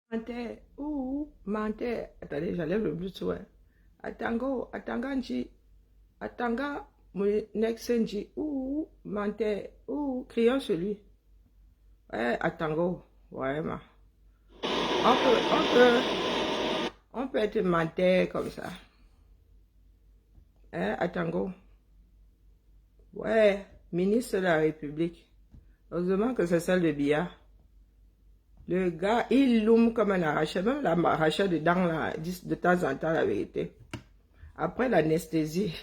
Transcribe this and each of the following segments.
Mante, mante. Attendez, j'enlève le Bluetooth. Ouais. Atango, atanganji, atanga, nexenji, mante, crions sur lui. Ouais, atango. Ouais, ma. On peut être menteur comme ça. Hein, atango. Ouais, ministre de la République. Heureusement que c'est celle de Bia. Le gars, il loum comme un arraché. Même l'arraché de dents, là, de temps en temps, la vérité. Après l'anesthésie.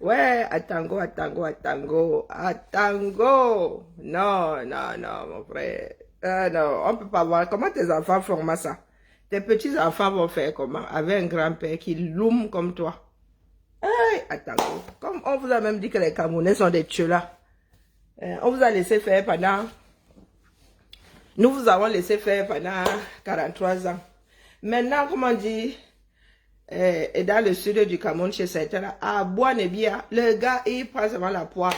Ouais, atango, atango, atango, atango. Non, non, non, mon frère. Ah, non, on peut pas voir. Comment tes enfants font ça? Tes petits-enfants vont faire comment? Avec un grand-père qui loum comme toi. Hey, atango. Comme on vous a même dit que les Camerounais sont des tueurs. On vous a laissé faire pendant... Nous vous avons laissé faire pendant 43 ans. Maintenant, comme on dit... Et dans le sud du Cameroun, chez certains, là, à Bois-Nebia, le gars, il prend seulement la poire.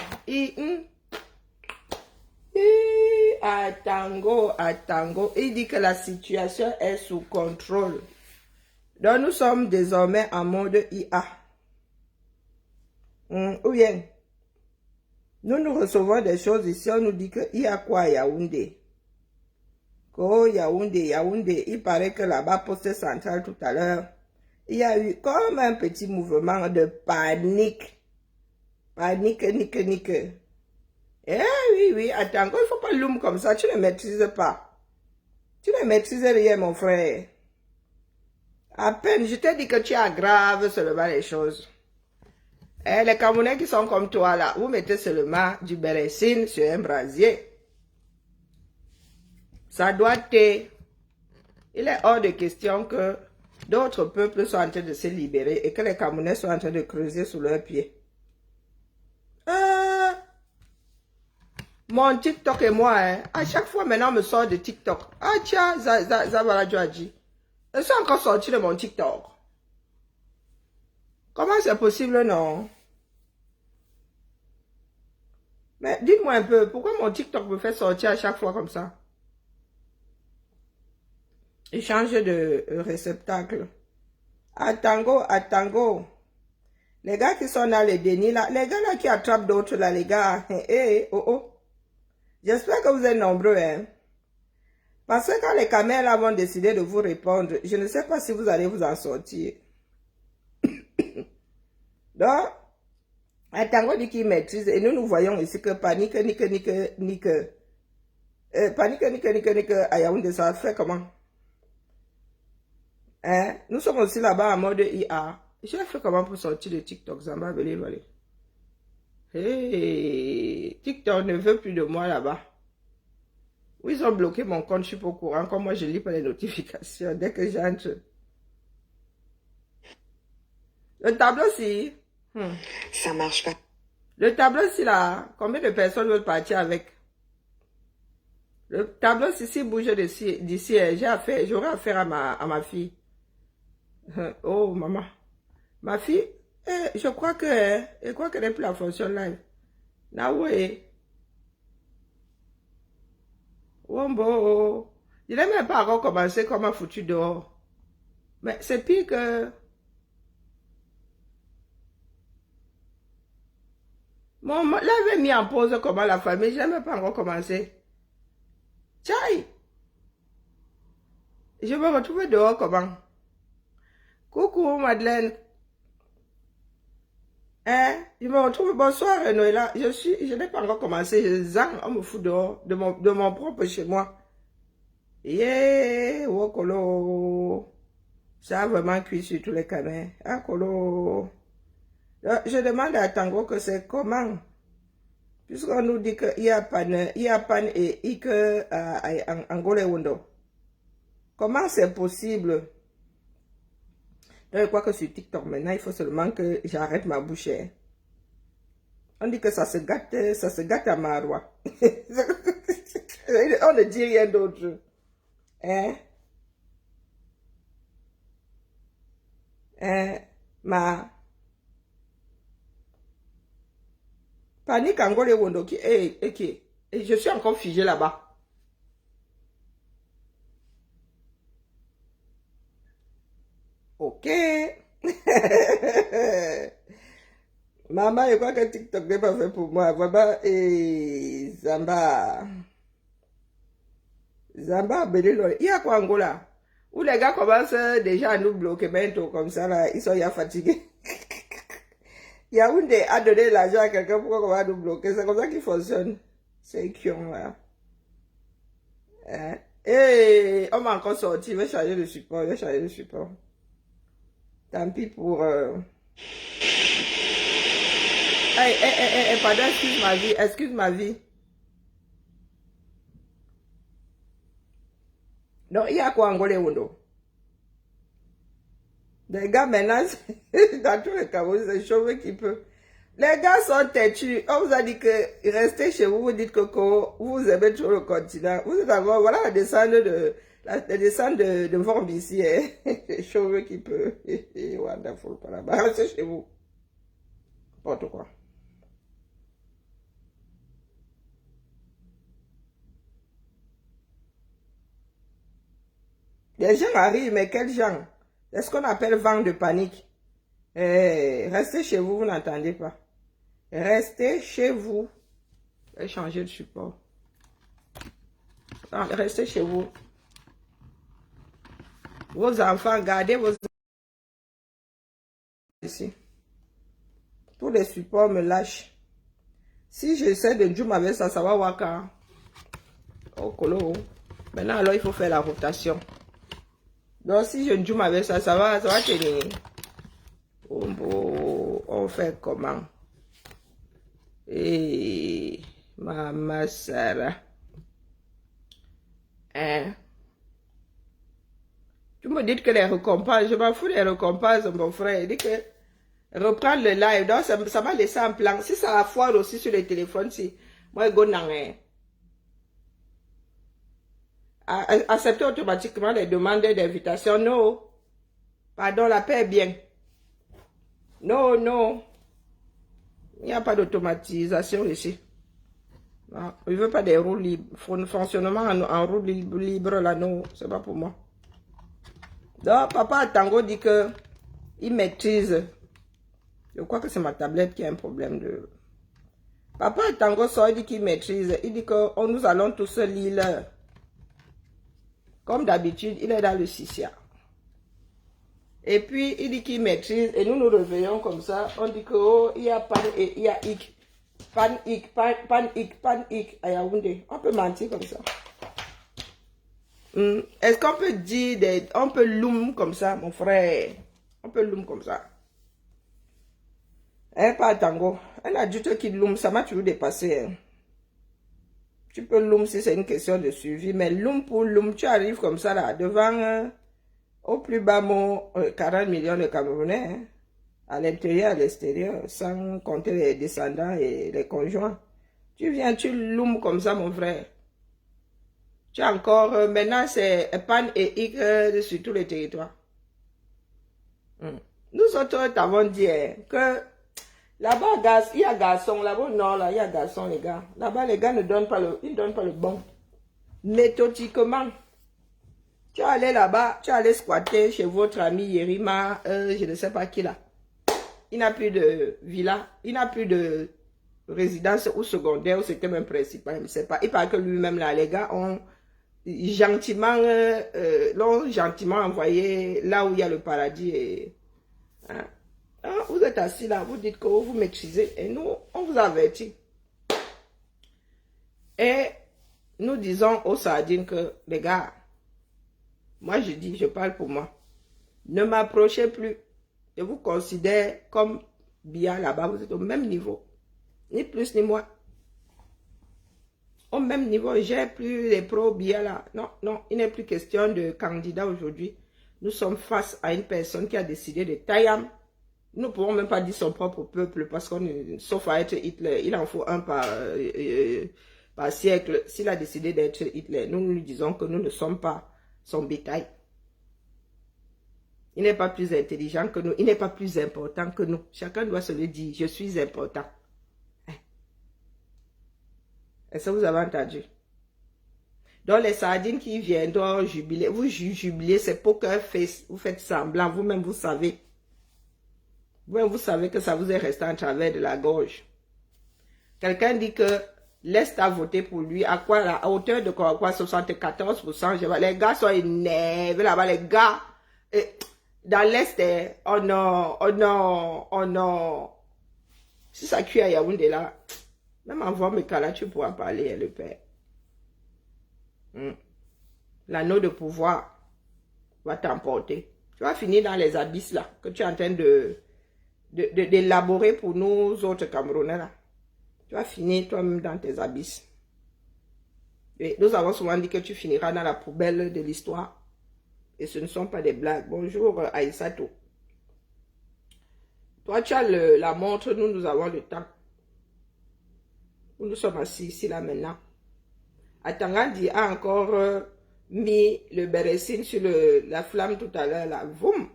À Tango, à Tango, il dit que la situation est sous contrôle. Donc, nous sommes désormais en mode IA. Ou bien, nous recevons des choses ici, on nous dit qu'il y a quoi à Yaoundé? Yaoundé, il paraît que là-bas, poste central tout à l'heure, il y a eu comme un petit mouvement de panique. Panique, nique. Eh oui, attends, il ne faut pas l'homme comme ça, tu ne maîtrises pas. Tu ne maîtrises rien, mon frère. À peine, je t'ai dit que tu aggraves seulement les choses. Les Camerounais qui sont comme toi, là, vous mettez seulement du bérésine sur un brasier. Ça doit être... Il est hors de question que d'autres peuples soient en train de se libérer et que les Camerounais soient en train de creuser sous leurs pieds. Mon TikTok et moi, hein, à chaque fois maintenant, on me sort de TikTok. Ah tiens, Zabala Djadji. Je suis encore sorti de mon TikTok. Comment c'est possible, non? Mais dites-moi un peu, pourquoi mon TikTok me fait sortir à chaque fois comme ça? Il change de réceptacle. À tango. Les gars qui sont dans les dénis là, les gars là qui attrapent d'autres là, les gars, oh. J'espère que vous êtes nombreux, hein. Parce que quand les caméras là vont décider de vous répondre, je ne sais pas si vous allez vous en sortir. Donc, un tango dit qu'il maîtrise, et nous voyons ici que panique, panique, à Yaoundé, ça fait comment? Hein? Nous sommes aussi là-bas en mode IA. J'ai fait comment pour sortir de TikTok, Zamba, allez. Hey, TikTok ne veut plus de moi là-bas. Oui, ils ont bloqué mon compte, je suis pas au courant. Comme moi, je lis pas les notifications dès que j'entre. Le tableau, si. Ça marche pas. Le tableau, si là, combien de personnes veulent partir avec? Le tableau, si bouge d'ici, j'aurai affaire à ma fille. Oh, maman. Ma fille, je crois qu'elle n'est plus la fonction live. Na ouais. Wombo. Je n'ai même pas encore commencé comme un foutu dehors. Mais c'est pire que... Bon, l'avait mis en pause comment la famille, je n'ai même pas encore commencé. Tchaï! Je me retrouve dehors comment? Coucou Madeleine. Hein? Je me retrouve, bonsoir Noëlla. Je n'ai pas encore commencé, je zang, on me fout dehors, de mon propre chez moi. Yeah, wokolo. Ça a vraiment cuit sur tous les canets. Ah, colo. Je demande à Tango que c'est comment? Puisqu'on nous dit qu'il y a pan et que Angolé Wondo. Comment c'est possible? Donc, je crois que sur TikTok, maintenant, il faut seulement que j'arrête ma bouche. Hein. On dit que ça se gâte à Marois. On ne dit rien d'autre. Hein? Ma panique Angolé Wondo qui, et je suis encore figé là-bas. Ok. Maman, je crois que TikTok n'est pas fait pour moi. Vraiment, et Zamba. Zamba, Belilo. Il y a quoi Angola? Où les gars commencent déjà à nous bloquer bientôt comme ça, là. Ils sont ya fatigués. Yaoundé a donné l'argent à quelqu'un pour qu'on va nous bloquer. C'est comme ça qu'il fonctionne. C'est chiant, là. Hein? Et on m'a encore sorti. Je vais changer de support. Je vais changer de support. Tant pis pour... pardon, excuse ma vie. Excuse ma vie. Donc, il y a quoi Angolais Wondo? Les gars, maintenant, dans tous les cas, c'est chauve qui peut. Les gars sont têtus. On vous a dit que restez chez vous, vous dites que vous aimez toujours le continent. Vous êtes encore, voilà la descente de Vorbe ici. Hein. C'est chauve qui peut. Wonderful, par là-bas. Restez chez vous. N'importe quoi. Les gens arrivent, mais quels gens? C'est ce qu'on appelle vent de panique. Restez chez vous, vous n'entendez pas. Restez chez vous. Je vais changer de support. Non, restez chez vous. Vos enfants, gardez vos enfants ici. Tous les supports me lâchent. Si j'essaie de jouer avec ça, ça va waka. Oh, colo. Maintenant, alors, il faut faire la rotation. Donc, si je joue avec ça, ça va tenir. On fait comment? Et Maman Sarah. Hein? Tu me dis que les récompenses, je m'en fous des récompenses, mon frère. Il dit que reprendre le live, donc ça va laisser en plan. Si ça a foire aussi sur les téléphones, si moi, je go nan. Accepter automatiquement les demandes d'invitation. Non. Pardon, la paix est bien. Non, non. Il n'y a pas d'automatisation ici. Non, je ne veux pas des roues libres. Fonctionnement en roue libre, là, non, c'est pas pour moi. Donc, papa Tango dit que il maîtrise. Je crois que c'est ma tablette qui a un problème de... Papa Tango sort, il dit qu'il maîtrise. Il dit que nous allons tous lire. Comme d'habitude, il est dans le Sissia. Et puis, il dit qu'il maîtrise. Et nous nous réveillons comme ça. On dit que, oh, il y a pan et il y a hic. Pan hic, à Yaoundé. On peut mentir comme ça. Est-ce qu'on peut dire, on peut loom comme ça, mon frère? On peut loom comme ça. Hein, pas Tango. Un adulte qui loom, ça m'a toujours dépassé. Hein. Tu peux loom si c'est une question de suivi, mais loom pour loom, tu arrives comme ça là, devant au plus bas mot 40 millions de Camerounais, hein, à l'intérieur, à l'extérieur, sans compter les descendants et les conjoints. Tu viens, tu loom comme ça, mon frère. Tu as encore, maintenant c'est pan et hic sur tous les territoires. Nous autres t'avons dit que là-bas, il y a garçon, là-bas, non, là, il y a garçon, les gars. Là-bas, les gars ne donnent pas ils donnent pas le bon. Méthodiquement. Tu es allé là-bas, tu es allé squatter chez votre ami Yerima, je ne sais pas qui là. Il n'a plus de villa, il n'a plus de résidence ou secondaire, ou c'était même principal, je ne sais pas. Il paraît que lui-même là, les gars ont l'ont gentiment envoyé là où il y a le paradis. Et, hein. Vous êtes assis là, vous dites que vous maîtrisez et nous, on vous avertit. Et nous disons aux sardines que, les gars, moi je dis, je parle pour moi, ne m'approchez plus. Je vous considère comme bien là-bas, vous êtes au même niveau. Ni plus ni moins. Au même niveau, j'ai plus les pros bien là. Non, non, il n'est plus question de candidat aujourd'hui. Nous sommes face à une personne qui a décidé de Tayam. Nous ne pouvons même pas dire son propre peuple parce qu'on, sauf à être Hitler, il en faut un par siècle. S'il a décidé d'être Hitler, nous lui disons que nous ne sommes pas son bétail. Il n'est pas plus intelligent que nous, il n'est pas plus important que nous. Chacun doit se le dire, je suis important. Est-ce que vous avez entendu? Donc, les sardines qui viendront jubiler, vous jubilez, c'est poker face, vous faites semblant, vous-même, vous savez. Vous-même, vous savez que ça vous est resté en travers de la gorge. Quelqu'un dit que l'Est a voté pour lui, à quoi, à hauteur de quoi, 74%. Les gars sont énervés là-bas, les gars. Dans l'Est, oh non, oh non, oh non. Si ça cuit à Yaoundé là, même avant Mekala, tu pourras parler, le père. L'anneau de pouvoir va t'emporter. Tu vas finir dans les abysses là, que tu es en train d'élaborer pour nous autres Camerounais là. Tu vas finir toi-même dans tes abysses. Et nous avons souvent dit que tu finiras dans la poubelle de l'histoire. Et ce ne sont pas des blagues. Bonjour Aïssato. Toi, tu as la montre, nous avons le temps. Nous sommes assis ici, là, maintenant. Atangandi a encore mis le bérésine sur la flamme tout à l'heure, là. Voum!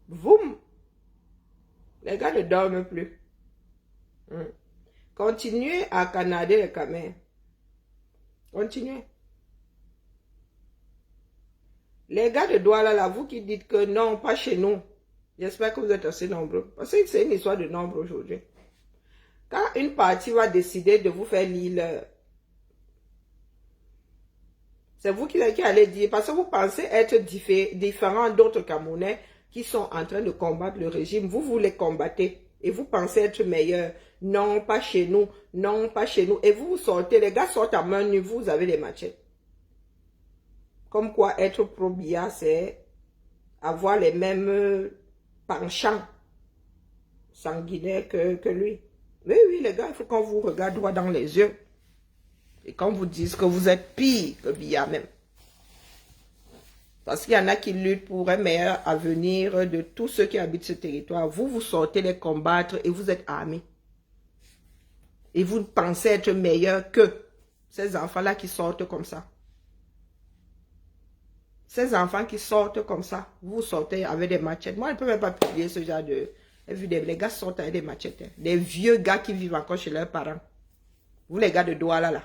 Voum! Les gars ne dorment plus. Continuez à canader les camins. Continuez. Les gars de Douala, là, vous qui dites que non, pas chez nous. J'espère que vous êtes assez nombreux. Parce que c'est une histoire de nombre aujourd'hui. Quand une partie va décider de vous faire lire, c'est vous qui allez dire, parce que vous pensez être différent d'autres Camerounais qui sont en train de combattre le régime. Vous les combattez et vous pensez être meilleur. Non, pas chez nous. Non, pas chez nous. Et vous sortez, les gars sortent à main nue, vous avez les machettes. Comme quoi être pro-Biya, c'est avoir les mêmes penchants sanguinaires que lui. Oui, oui, les gars, il faut qu'on vous regarde droit dans les yeux. Et qu'on vous dise que vous êtes pire que Biya même. Parce qu'il y en a qui luttent pour un meilleur avenir de tous ceux qui habitent ce territoire. Vous sortez les combattre et vous êtes armés. Et vous pensez être meilleur que ces enfants-là qui sortent comme ça. Ces enfants qui sortent comme ça, vous sortez avec des machettes. Moi, je ne peux même pas publier ce genre de... Les gars sortent avec des machettes. Hein. Des vieux gars qui vivent encore chez leurs parents. Vous, les gars de Douala, là.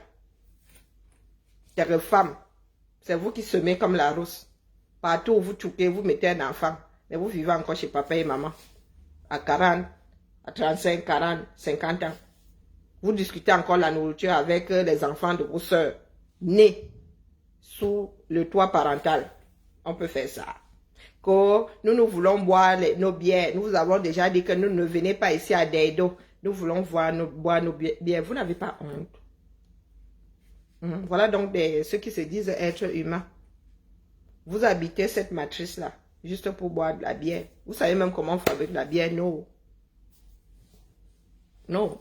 Des femmes. C'est vous qui semez comme la rousse. Partout où vous touquez, vous mettez un enfant. Mais vous vivez encore chez papa et maman. À 40, à 35, 40, 50 ans. Vous discutez encore la nourriture avec les enfants de vos soeurs. Nés sous le toit parental. On peut faire ça. Que nous voulons boire nos bières. Nous avons déjà dit que nous ne venez pas ici à Deido. Nous voulons boire nos bières. Vous n'avez pas honte. Voilà donc ceux qui se disent être humains. Vous habitez cette matrice-là, juste pour boire de la bière. Vous savez même comment on fabrique de la bière? Non. Non.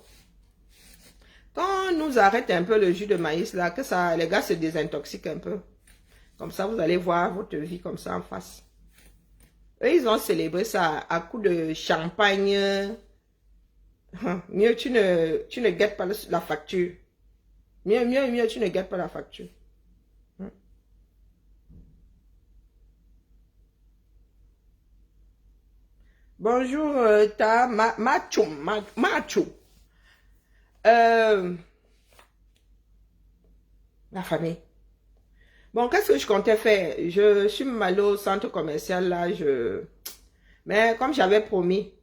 Quand on nous arrête un peu le jus de maïs, là, que ça, les gars se désintoxiquent un peu. Comme ça, vous allez voir votre vie comme ça en face. Eux, ils ont célébré ça à coup de champagne. Mieux, tu ne guettes pas la facture. Mieux, tu ne guettes pas la facture. Bonjour, Macho. La famille. Bon, qu'est-ce que je comptais faire? Je suis allée au centre commercial, là, mais comme j'avais promis,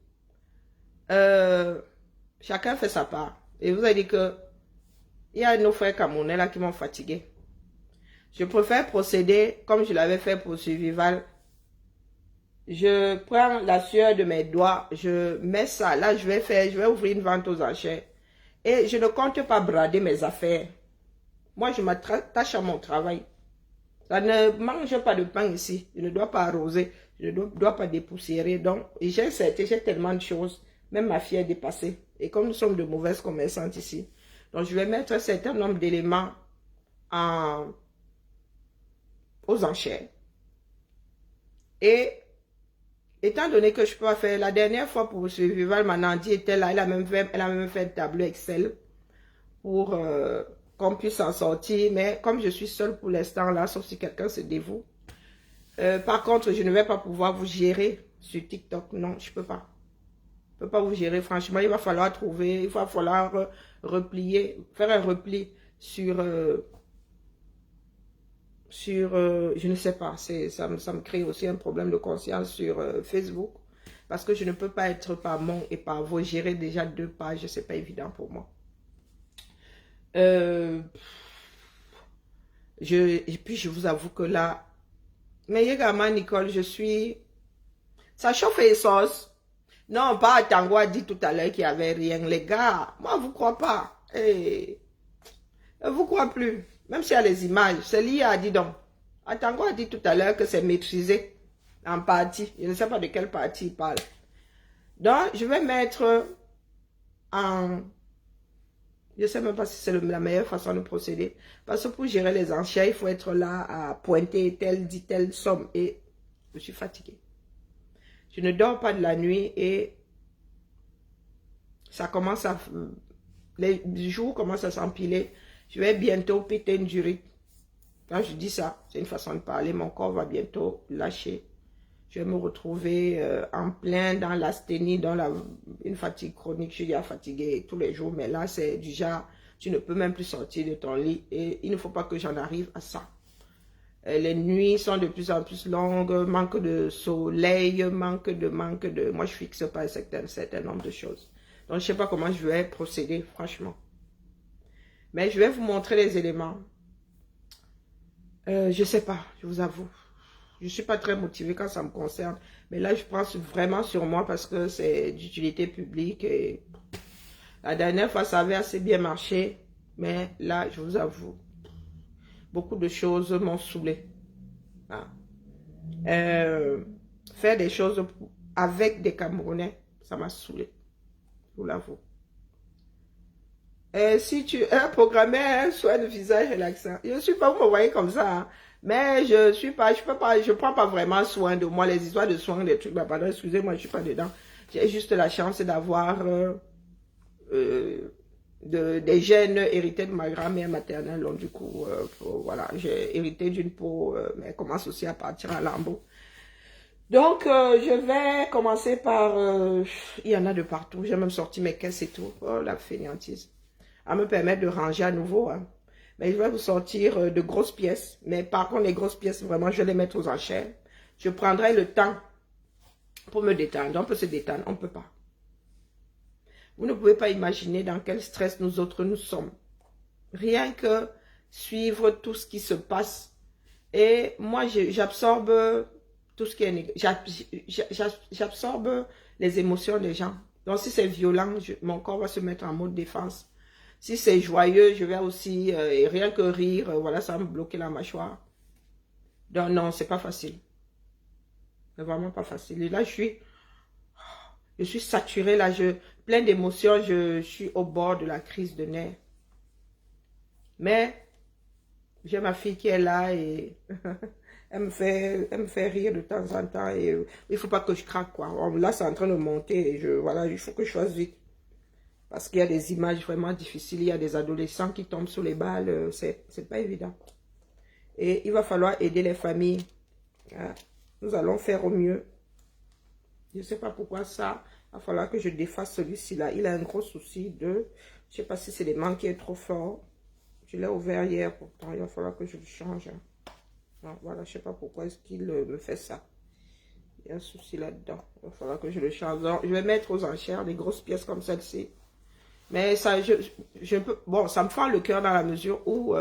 chacun fait sa part. Et vous avez dit que il y a nos frères camerounais là qui m'ont fatigué. Je préfère procéder comme je l'avais fait pour Survival. Je prends la sueur de mes doigts, je mets ça. Là, je vais ouvrir une vente aux enchères. Et je ne compte pas brader mes affaires. Moi, je m'attache à mon travail. Ça ne mange pas de pain ici. Je ne dois pas arroser. Je ne dois pas dépoussiérer. Donc, j'ai tellement de choses. Même ma fille est dépassée. Et comme nous sommes de mauvaises commerçantes ici, donc je vais mettre un certain nombre d'éléments aux enchères. Et étant donné que je peux pas faire, la dernière fois pour Survival, ma Nandi était là, elle a même fait un tableau Excel pour qu'on puisse s'en sortir. Mais comme je suis seule pour l'instant là, sauf si quelqu'un se dévoue. Par contre, je ne vais pas pouvoir vous gérer sur TikTok. Non, je peux pas. Je peux pas vous gérer. Franchement, il va falloir trouver, il va falloir replier, faire un repli sur sur, je ne sais pas, ça me crée aussi un problème de conscience sur Facebook. Parce que je ne peux pas être par mon et par vos, gérer déjà 2 pages, c'est pas évident pour moi. Et puis je vous avoue que là, mais également Nicole, je suis, ça chauffe les sauces. Non, pas Tango a dit tout à l'heure qu'il n'y avait rien. Les gars, moi, je ne vous crois pas. Hey, je ne vous crois plus. Même s'il y a les images, c'est lié à dit donc. Tango a dit tout à l'heure que c'est maîtrisé en partie. Je ne sais pas de quelle partie il parle. Donc, je vais mettre en... Je ne sais même pas si c'est la meilleure façon de procéder. Parce que pour gérer les enchères, il faut être là à pointer telle somme. Et je suis fatiguée. Je ne dors pas de la nuit et ça commence à... Les jours commencent à s'empiler. Je vais bientôt péter une durite. Quand je dis ça, c'est une façon de parler. Mon corps va bientôt lâcher. Je vais me retrouver en plein dans l'asthénie, dans une fatigue chronique. Je suis déjà fatiguée tous les jours. Mais là, c'est du genre, tu ne peux même plus sortir de ton lit. Et il ne faut pas que j'en arrive à ça. Les nuits sont de plus en plus longues, manque de soleil, manque de... Moi, je fixe pas un certain nombre de choses. Donc, je ne sais pas comment je vais procéder, franchement. Mais je vais vous montrer les éléments. Je ne sais pas, je vous avoue. Je ne suis pas très motivée quand ça me concerne. Mais là, je pense vraiment sur moi parce que c'est d'utilité publique. Et la dernière fois, ça avait assez bien marché. Mais là, je vous avoue, beaucoup de choses m'ont saoulé. Ah. Faire des choses avec des Camerounais, ça m'a saoulé. Je vous l'avoue. Si tu as programmé un soin de visage relaxant, je ne suis pas, vous me voyez comme ça, hein, mais je suis pas, je prends pas vraiment soin de moi, les histoires de soins, des trucs, bah, pardon, excusez-moi, je suis pas dedans. J'ai juste la chance d'avoir des gènes hérités de ma grand-mère maternelle, donc du coup, voilà, j'ai hérité d'une peau, mais elle commence aussi à partir à lambeaux. Donc, je vais commencer par, il y en a de partout, j'ai même sorti mes caisses et tout, oh la fainéantise. À me permettre de ranger à nouveau. Hein. Mais je vais vous sortir de grosses pièces. Mais par contre, les grosses pièces, vraiment, je vais les mettre aux enchères. Je prendrai le temps pour me détendre. On peut se détendre, on ne peut pas. Vous ne pouvez pas imaginer dans quel stress nous autres nous sommes. Rien que suivre tout ce qui se passe. Et moi, j'absorbe tout ce qui est... J'absorbe les émotions des gens. Donc, si c'est violent, mon corps va se mettre en mode défense. Si c'est joyeux, je vais aussi, rien que rire, voilà, ça va me bloquer la mâchoire. Donc non, c'est pas facile. C'est vraiment pas facile. Et là, je suis saturée, là, plein d'émotions, je suis au bord de la crise de nerfs. Mais, j'ai ma fille qui est là et elle me fait rire de temps en temps. Et il faut pas que je craque, quoi. Là, c'est en train de monter et voilà, il faut que je fasse vite. Parce qu'il y a des images vraiment difficiles. Il y a des adolescents qui tombent sous les balles. C'est pas évident. Et il va falloir aider les familles. Nous allons faire au mieux. Je ne sais pas pourquoi ça. Il va falloir que je défasse celui-ci là. Il a un gros souci de... Je ne sais pas si c'est l'aimant qui est trop fort. Je l'ai ouvert hier pourtant. Il va falloir que je le change. Non, voilà, je ne sais pas pourquoi est-ce qu'il me fait ça. Il y a un souci là-dedans. Il va falloir que je le change. Donc, je vais mettre aux enchères des grosses pièces comme celle-ci. Mais ça, je peux, bon, ça me fend le cœur dans la mesure où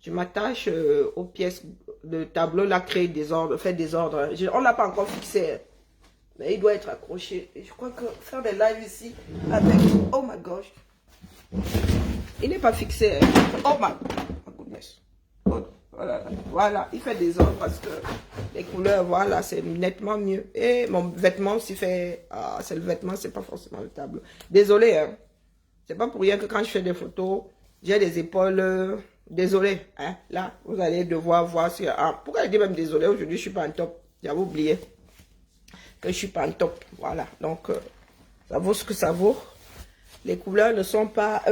je m'attache aux pièces de tableau, là, créer des ordres, faire des ordres. On ne l'a pas encore fixé, mais il doit être accroché. Et je crois que faire des lives ici avec, oh my gosh, il n'est pas fixé. Oh my goodness. Oh, voilà, il fait des ordres parce que les couleurs, voilà, c'est nettement mieux. Et mon vêtement aussi fait, c'est le vêtement, c'est pas forcément le tableau. Désolé, hein. C'est pas pour rien que quand je fais des photos, j'ai des épaules, désolé, hein. Là, vous allez devoir voir si, pourquoi je dis même désolé, aujourd'hui je suis pas en top. J'avais oublié que je suis pas en top. Voilà, donc, ça vaut ce que ça vaut. Les couleurs ne sont pas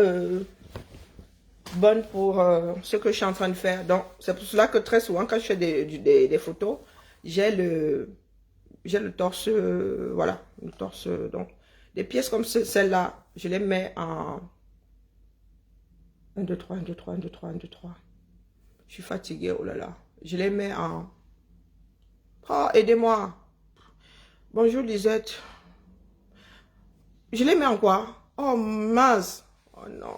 bonne pour ce que je suis en train de faire. Donc, c'est pour cela que très souvent, quand je fais des photos, j'ai le torse, voilà, le torse. Donc, des pièces comme celle-là, je les mets en 1, 2, 3, 1, 2, 3, 1, 2, 3, 1, 2, 3. Je suis fatiguée, oh là là. Je les mets en... Oh, aidez-moi. Bonjour Lisette. Je les mets en quoi? Oh mince. Oh non.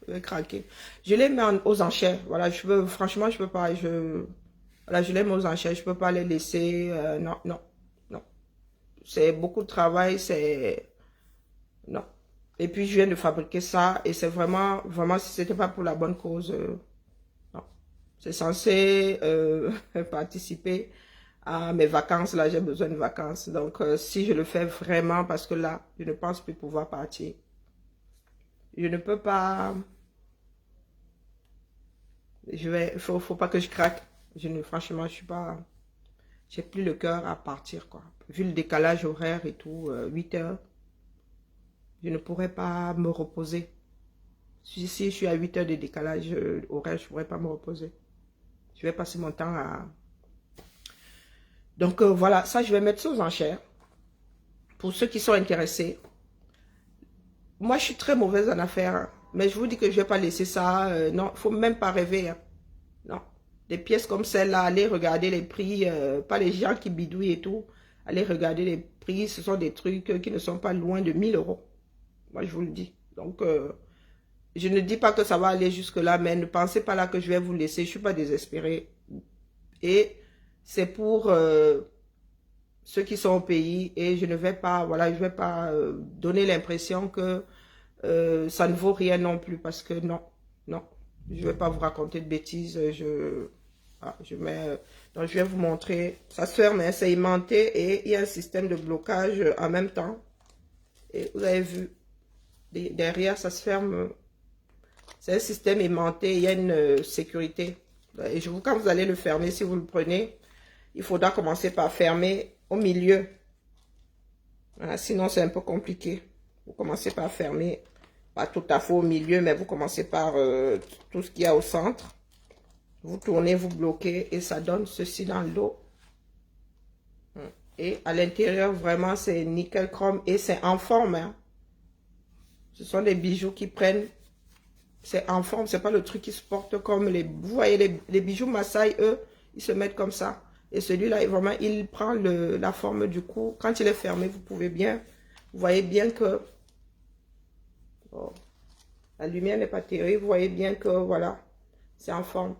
Je vais craquer. Je les mets aux enchères. Voilà, je peux, franchement, je peux pas. Voilà, je les mets aux enchères. Je peux pas les laisser. Non, non, non. C'est beaucoup de travail. C'est... Non. Et puis, je viens de fabriquer ça. Et c'est vraiment, vraiment, si c'était pas pour la bonne cause, non. C'est censé participer à mes vacances. Là, j'ai besoin de vacances. Donc, si je le fais vraiment, parce que là, je ne pense plus pouvoir partir. Je ne peux pas... faut pas que je craque. Franchement, je suis pas... J'ai plus le cœur à partir, quoi. Vu le décalage horaire et tout, 8 heures, je ne pourrais pas me reposer. Si je suis à 8 heures de décalage horaire, je ne pourrais pas me reposer. Je vais passer mon temps à... Donc, voilà, ça, je vais mettre ça aux enchères. Pour ceux qui sont intéressés. Moi, je suis très mauvaise en affaires, hein. Mais je vous dis que je ne vais pas laisser ça. Non, il ne faut même pas rêver, hein. Non. Des pièces comme celle-là, allez regarder les prix, pas les gens qui bidouillent et tout. Allez regarder les prix, ce sont des trucs qui ne sont pas loin de 1000 euros. Moi, je vous le dis. Donc, je ne dis pas que ça va aller jusque-là, mais ne pensez pas là que je vais vous laisser. Je ne suis pas désespérée. Et c'est pour ceux qui sont au pays et je ne vais pas, voilà, je vais pas donner l'impression que ça ne vaut rien non plus parce que non, non. Je ne vais pas vous raconter de bêtises. Je mets... donc, je vais vous montrer. Ça se ferme, hein, c'est aimanté et il y a un système de blocage en même temps. Et vous avez vu, derrière, ça se ferme. C'est un système aimanté. Il y a une sécurité. Et quand vous allez le fermer, si vous le prenez, il faudra commencer par fermer au milieu. Voilà, sinon, c'est un peu compliqué. Vous commencez par fermer. Pas tout à fait au milieu, mais vous commencez par tout ce qu'il y a au centre. Vous tournez, vous bloquez et ça donne ceci dans le dos. Et à l'intérieur, vraiment, c'est nickel chrome et c'est en forme. Hein. Ce sont des bijoux qui prennent... C'est en forme, c'est pas le truc qui se porte comme les... Vous voyez, les bijoux Maasai, eux, ils se mettent comme ça. Et celui-là, vraiment, il prend la forme du cou. Quand il est fermé, vous pouvez bien... Vous voyez bien que... Oh, la lumière n'est pas terrible. Vous voyez bien que, voilà, c'est en forme.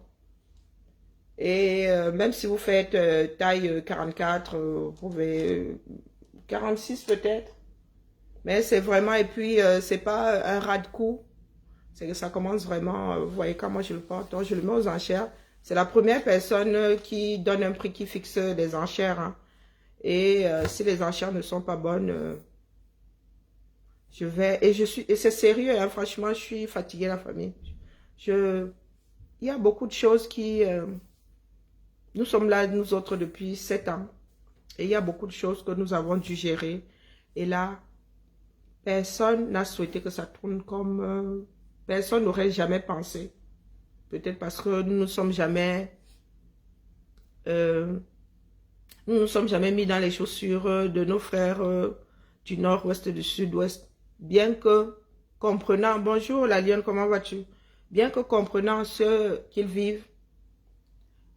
Et même si vous faites taille 44, vous pouvez 46 peut-être. Mais c'est vraiment, et puis c'est pas un ras de cou. C'est que ça commence vraiment, vous voyez comment je le porte. Donc je le mets aux enchères. C'est la première personne qui donne un prix qui fixe les enchères. Hein. Et si les enchères ne sont pas bonnes, je vais... Et c'est sérieux, hein, franchement, je suis fatiguée la famille. Il y a beaucoup de choses qui... nous sommes là, nous autres, depuis 7 ans. Et il y a beaucoup de choses que nous avons dû gérer. Et là, personne n'a souhaité que ça tourne comme... personne n'aurait jamais pensé. Peut-être parce que nous ne sommes jamais... nous ne sommes jamais mis dans les chaussures de nos frères du nord-ouest et du sud-ouest. Bien que comprenant... Bonjour la lionne, comment vas-tu? Bien que comprenant ce qu'ils vivent,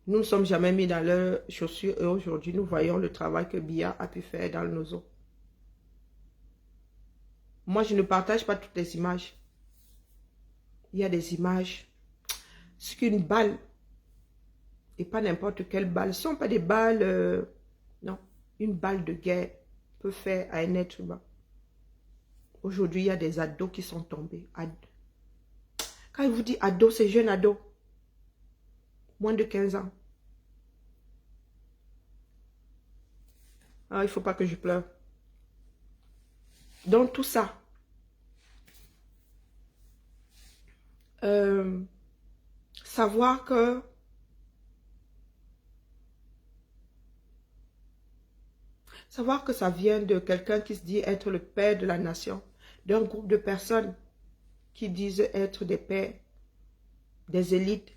nous ne sommes jamais mis dans leurs chaussures et aujourd'hui, nous voyons le travail que Bia a pu faire dans nos os. Moi, je ne partage pas toutes les images. Il y a des images. Ce qu'une balle, et pas n'importe quelle balle, ce ne sont pas des balles, non, une balle de guerre peut faire à un être humain. Aujourd'hui, il y a des ados qui sont tombés. Quand il vous dit ado, c'est jeune ado. Moins de 15 ans. Ah, il ne faut pas que je pleure. Donc, tout ça. Savoir que ça vient de quelqu'un qui se dit être le père de la nation. D'un groupe de personnes qui disent être des pères, des élites.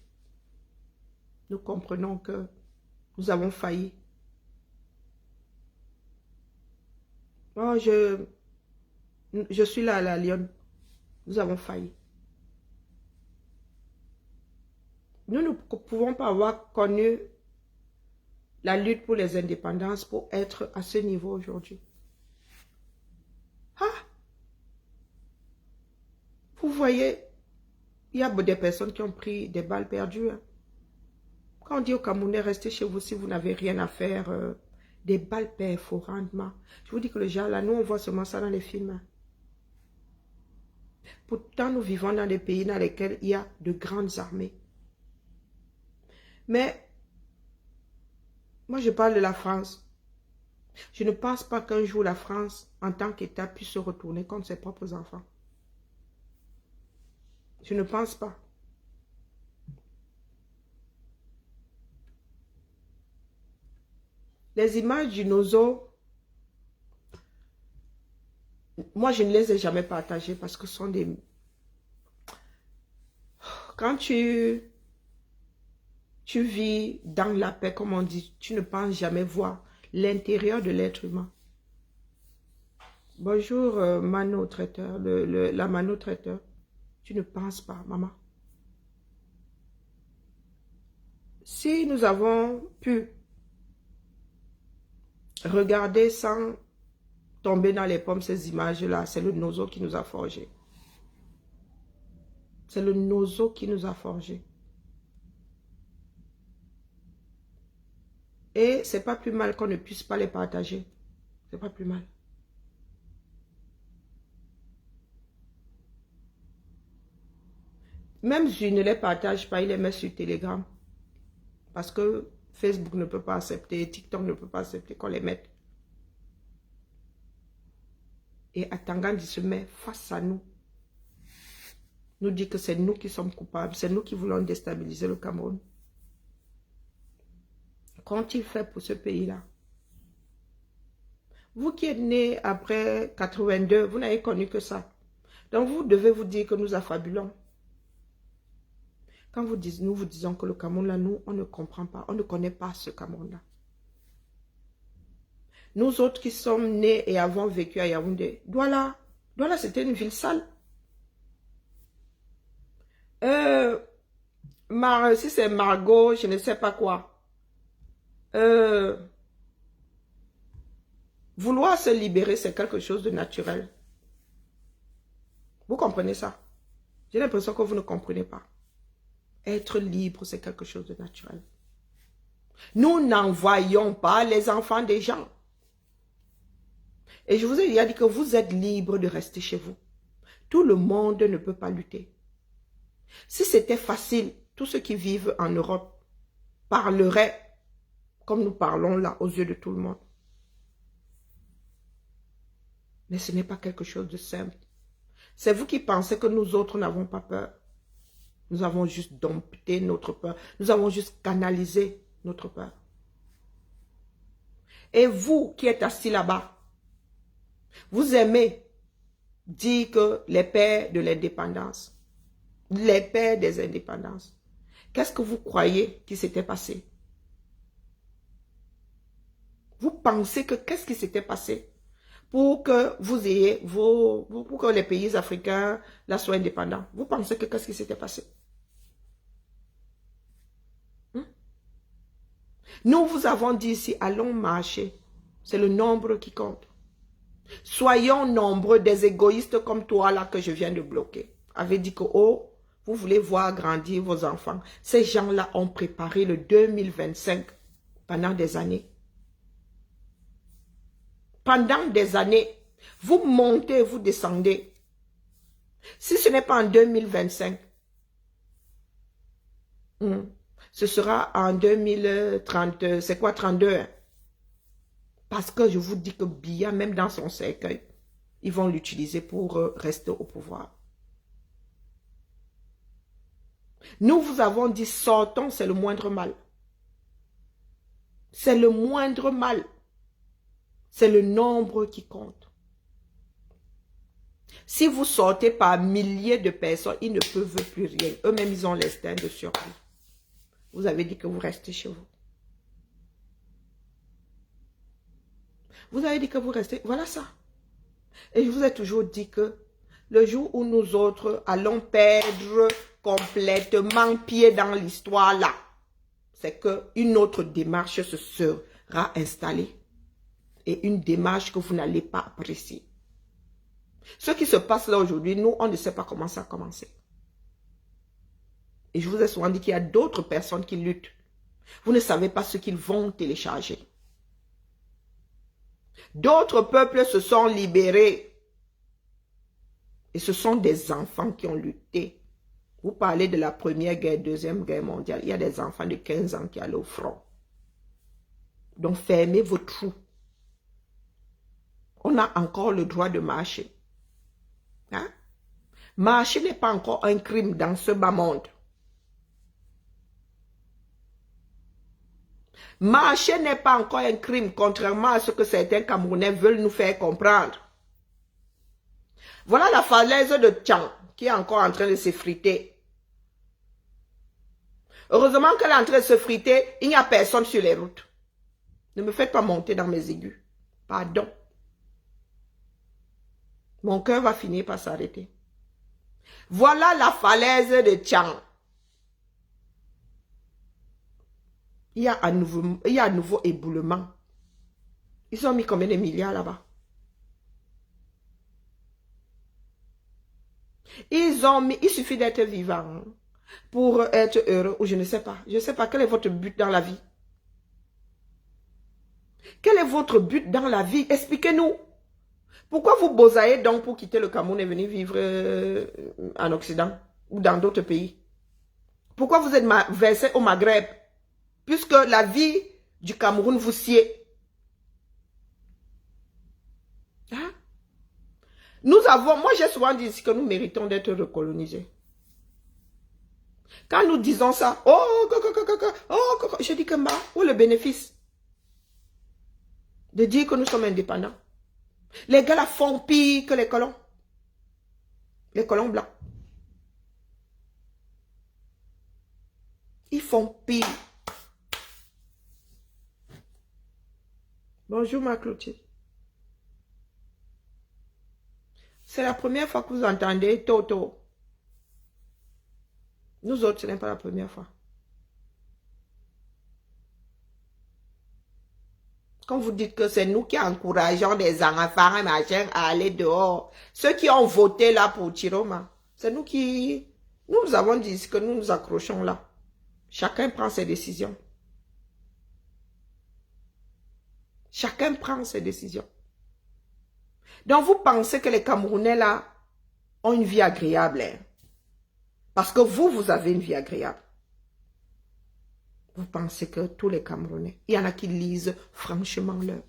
Nous comprenons que nous avons failli. Oh, je suis là, la lionne. Nous avons failli. Nous ne pouvons pas avoir connu la lutte pour les indépendances pour être à ce niveau aujourd'hui. Ah! Vous voyez, il y a des personnes qui ont pris des balles perdues. Hein. Quand on dit aux Camerounais, restez chez vous si vous n'avez rien à faire, des balles perforantes. Je vous dis que le genre là, nous on voit seulement ça dans les films. Hein. Pourtant, nous vivons dans des pays dans lesquels il y a de grandes armées. Mais, moi je parle de la France. Je ne pense pas qu'un jour la France, en tant qu'État, puisse se retourner contre ses propres enfants. Je ne pense pas. Les images du Nozo, moi je ne les ai jamais partagées parce que ce sont des... Quand tu vis dans la paix, comme on dit, tu ne penses jamais voir l'intérieur de l'être humain. Bonjour, Mano traiteur, la Mano traiteur. Tu ne penses pas, maman. Si nous avons pu regarder sans tomber dans les pommes ces images-là, c'est le Nozo qui nous a forgés. C'est le Nozo qui nous a forgés. Et c'est pas plus mal qu'on ne puisse pas les partager. C'est pas plus mal. Même si je ne les partage pas, il les met sur Telegram. Parce que Facebook ne peut pas accepter, TikTok ne peut pas accepter qu'on les mette. Et Atangandi se met face à nous. Nous dit que c'est nous qui sommes coupables, c'est nous qui voulons déstabiliser le Cameroun. Qu'ont-ils fait pour ce pays-là? Vous qui êtes né après 82, vous n'avez connu que ça. Donc vous devez vous dire que nous affabulons. Quand nous vous disons que le Cameroun, là, nous, on ne comprend pas, on ne connaît pas ce Cameroun-là. Nous autres qui sommes nés et avons vécu à Yaoundé, Douala, c'était une ville sale. Si c'est Margot, je ne sais pas quoi. Vouloir se libérer, c'est quelque chose de naturel. Vous comprenez ça? J'ai l'impression que vous ne comprenez pas. Être libre, c'est quelque chose de naturel. Nous n'envoyons pas les enfants des gens. Et je vous ai déjà dit que vous êtes libre de rester chez vous. Tout le monde ne peut pas lutter. Si c'était facile, tous ceux qui vivent en Europe parleraient comme nous parlons là aux yeux de tout le monde. Mais ce n'est pas quelque chose de simple. C'est vous qui pensez que nous autres n'avons pas peur. Nous avons juste dompté notre peur. Nous avons juste canalisé notre peur. Et vous qui êtes assis là-bas, vous aimez dire que les pères de l'indépendance, les pères des indépendances, qu'est-ce que vous croyez qui s'était passé? Vous pensez que qu'est-ce qui s'était passé pour que vous ayez pour que les pays africains là soient indépendants? Vous pensez que qu'est-ce qui s'était passé? Nous vous avons dit ici, allons marcher. C'est le nombre qui compte. Soyons nombreux, des égoïstes comme toi là que je viens de bloquer. Avait dit que, oh, vous voulez voir grandir vos enfants. Ces gens-là ont préparé le 2025 pendant des années. Pendant des années, vous montez, vous descendez. Si ce n'est pas en 2025, ce sera en 2030, c'est quoi 32 hein? Parce que je vous dis que Biya, même dans son cercueil, ils vont l'utiliser pour rester au pouvoir. Nous vous avons dit, sortons, c'est le moindre mal. C'est le moindre mal. C'est le nombre qui compte. Si vous sortez par milliers de personnes, ils ne peuvent plus rien. Eux-mêmes, ils ont l'instinct de survie. Vous avez dit que vous restez chez vous. Vous avez dit que vous restez. Voilà ça. Et je vous ai toujours dit que le jour où nous autres allons perdre complètement pied dans l'histoire là, c'est qu'une autre démarche se sera installée. Et une démarche que vous n'allez pas apprécier. Ce qui se passe là aujourd'hui, nous, on ne sait pas comment ça a commencé. Et je vous ai souvent dit qu'il y a d'autres personnes qui luttent. Vous ne savez pas ce qu'ils vont télécharger. D'autres peuples se sont libérés. Et ce sont des enfants qui ont lutté. Vous parlez de la Première Guerre, Deuxième Guerre mondiale. Il y a des enfants de 15 ans qui allaient au front. Donc fermez vos trous. On a encore le droit de marcher. Hein? Marcher n'est pas encore un crime dans ce bas monde. Marcher n'est pas encore un crime, contrairement à ce que certains Camerounais veulent nous faire comprendre. Voilà la falaise de Tchang qui est encore en train de s'effriter. Heureusement qu'elle est en train de se friter, il n'y a personne sur les routes. Ne me faites pas monter dans mes aigus. Pardon. Mon cœur va finir par s'arrêter. Voilà la falaise de Tchang. Il y a un nouveau éboulement. Ils ont mis combien de milliards là-bas? Il suffit d'être vivant pour être heureux ou je ne sais pas. Je ne sais pas quel est votre but dans la vie. Quel est votre but dans la vie? Expliquez-nous. Pourquoi vous bosaillez donc pour quitter le Cameroun et venir vivre en Occident ou dans d'autres pays? Pourquoi vous êtes versé au Maghreb? Puisque la vie du Cameroun vous sied. Hein? Moi j'ai souvent dit ici que nous méritons d'être recolonisés. Quand nous disons ça, je dis que où est le bénéfice de dire que nous sommes indépendants? Les gars là font pire que les colons. Les colons blancs. Ils font pire. Bonjour ma Clotilde. C'est la première fois que vous entendez Toto. Nous autres, ce n'est pas la première fois. Quand vous dites que c'est nous qui encourageons des enfants et machin à aller dehors, ceux qui ont voté là pour Chiroma, c'est nous qui... Nous avons dit que nous nous accrochons là. Chacun prend ses décisions. Chacun prend ses décisions. Donc vous pensez que les Camerounais là ont une vie agréable. Hein? Parce que vous avez une vie agréable. Vous pensez que tous les Camerounais, il y en a qui lisent franchement l'heure.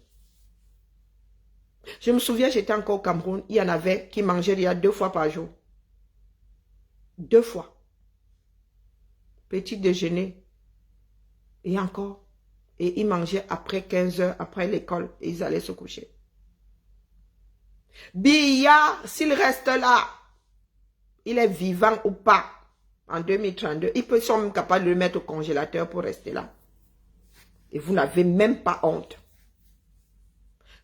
Je me souviens, j'étais encore au Cameroun, il y en avait qui mangeaient il y a 2 fois par jour. 2 fois. Petit déjeuner. Et encore. Et ils mangeaient après 15 heures, après l'école, et ils allaient se coucher. Biya, s'il reste là, il est vivant ou pas, en 2032, ils sont même capables de le mettre au congélateur pour rester là. Et vous n'avez même pas honte.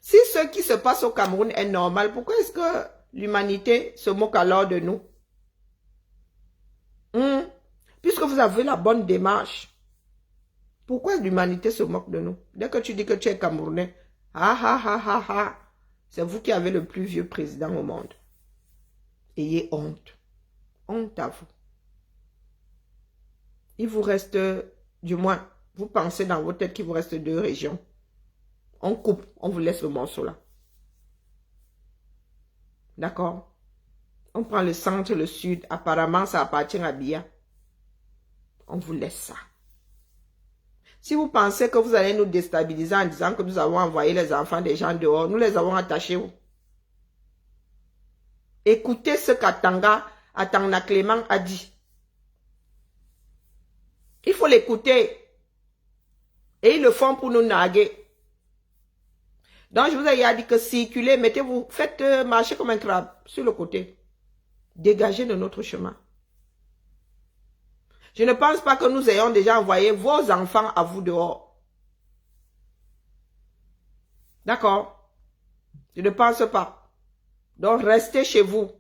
Si ce qui se passe au Cameroun est normal, pourquoi est-ce que l'humanité se moque alors de nous? Puisque vous avez la bonne démarche, pourquoi l'humanité se moque de nous? Dès que tu dis que tu es Camerounais, c'est vous qui avez le plus vieux président au monde. Ayez honte. Honte à vous. Il vous reste, du moins, vous pensez dans votre tête qu'il vous reste 2 régions. On coupe, on vous laisse le morceau là. D'accord? On prend le centre, le sud. Apparemment, ça appartient à Biya. On vous laisse ça. Si vous pensez que vous allez nous déstabiliser en disant que nous avons envoyé les enfants des gens dehors, nous les avons attachés où? Écoutez ce qu'Atanga Clément a dit. Il faut l'écouter. Et ils le font pour nous narguer. Donc, je vous ai dit que circulez, mettez-vous, faites marcher comme un crabe sur le côté. Dégagez de notre chemin. Je ne pense pas que nous ayons déjà envoyé vos enfants à vous dehors. D'accord? Je ne pense pas. Donc, restez chez vous.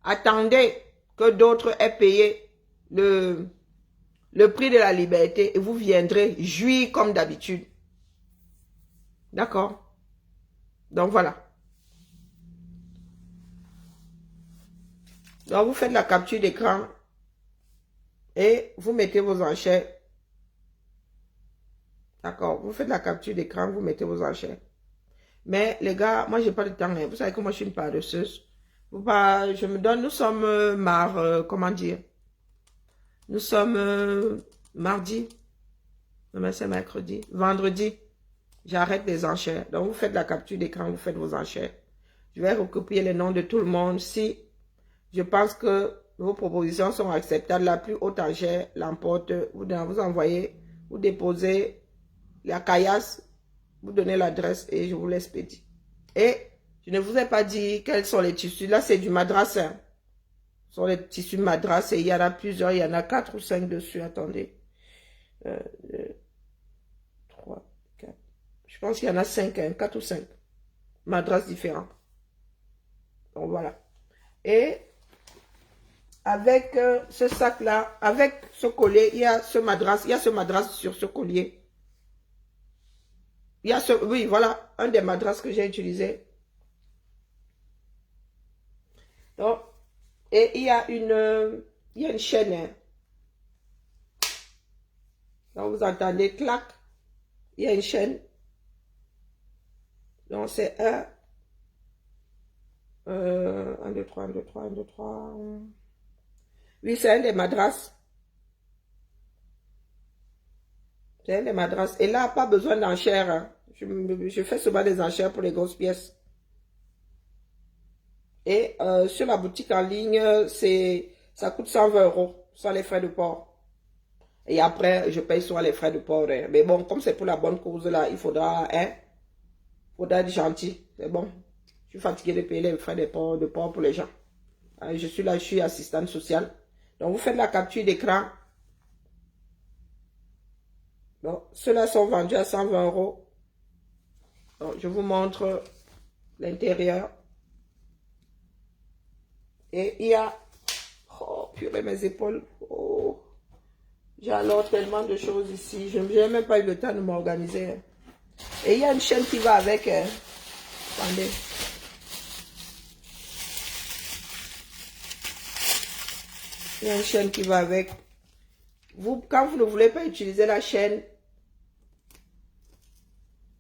Attendez que d'autres aient payé le prix de la liberté et vous viendrez jouir comme d'habitude. D'accord? Donc voilà. Donc vous faites la capture d'écran et vous mettez vos enchères. D'accord? Vous faites la capture d'écran, vous mettez vos enchères. Mais les gars, moi j'ai pas de temps. Hein. Vous savez que moi je suis une paresseuse. Je me donne, nous sommes comment dire? Nous sommes mardi. Demain c'est mercredi. Vendredi. J'arrête les enchères. Donc, vous faites la capture d'écran, vous faites vos enchères. Je vais recopier les noms de tout le monde. Si je pense que vos propositions sont acceptables, la plus haute enchère l'emporte. Vous envoyez, vous déposez la caillasse, vous donnez l'adresse et je vous l'expédie. Et je ne vous ai pas dit quels sont les tissus. Là, c'est du madras. Hein. Ce sont les tissus madras et il y en a plusieurs. Il y en a 4 ou 5 dessus. Attendez. 3, 4. Je pense qu'il y en a 5, hein, 4 ou 5 madras différents. Donc voilà. Et avec ce sac-là, avec ce collier, il y a ce madras sur ce collier. Il y a ce, oui, voilà, un des madras que j'ai utilisé. Donc, et il y a une chaîne. Hein. Donc vous entendez clac. Il y a une chaîne. Donc c'est 1, 2, 3, 1, 2, 3, 1, 2, 3. Oui, c'est un des madras. C'est un des madras. Et là, pas besoin d'enchères. Hein. Je fais souvent des enchères pour les grosses pièces. Et sur la boutique en ligne, ça coûte 120 € sans les frais de port. Et après, je paye soit les frais de port. Hein. Mais bon, comme c'est pour la bonne cause, là, il faudra être gentil. C'est bon. Je suis fatigué de payer les frais de port pour les gens. Je suis là, je suis assistante sociale. Donc, vous faites la capture d'écran. Donc, ceux-là sont vendus à 120 €. Donc, je vous montre l'intérieur. Et il y a... Oh, purée, mes épaules. Oh. J'ai alors tellement de choses ici. Je n'ai même pas eu le temps de m'organiser. Et il y a une chaîne qui va avec. Hein. Attendez. Il y a une chaîne qui va avec. Quand vous ne voulez pas utiliser la chaîne,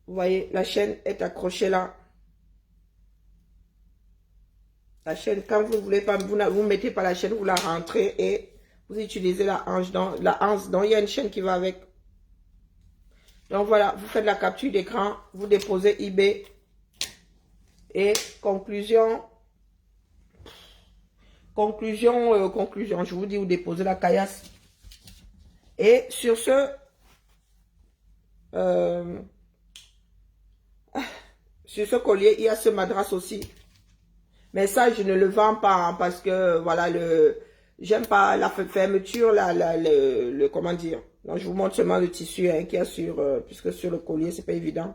vous voyez, la chaîne est accrochée là. La chaîne, quand vous ne voulez pas, vous ne mettez pas la chaîne, vous la rentrez et vous utilisez la hanche. Donc, il y a une chaîne qui va avec. Donc voilà, vous faites la capture d'écran, vous déposez eBay. Et conclusion, je vous dis, vous déposez la caillasse. Et sur ce, collier, il y a ce madras aussi. Mais ça, je ne le vends pas hein, parce que, voilà, j'aime pas la fermeture, comment dire. Donc, je vous montre seulement le tissu hein, qu'il y a puisque sur le collier, c'est pas évident.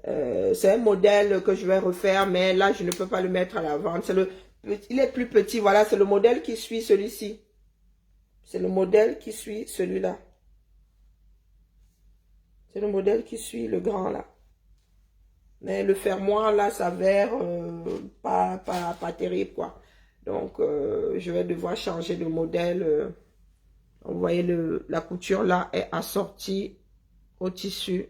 C'est un modèle que je vais refaire, mais là, je ne peux pas le mettre à la vente. Il est plus petit, voilà, c'est le modèle qui suit celui-ci. C'est le modèle qui suit celui-là. C'est le modèle qui suit le grand, là. Mais le fermoir, là, s'avère pas terrible, quoi. Donc, je vais devoir changer de modèle. Vous voyez, la couture, là, est assortie au tissu.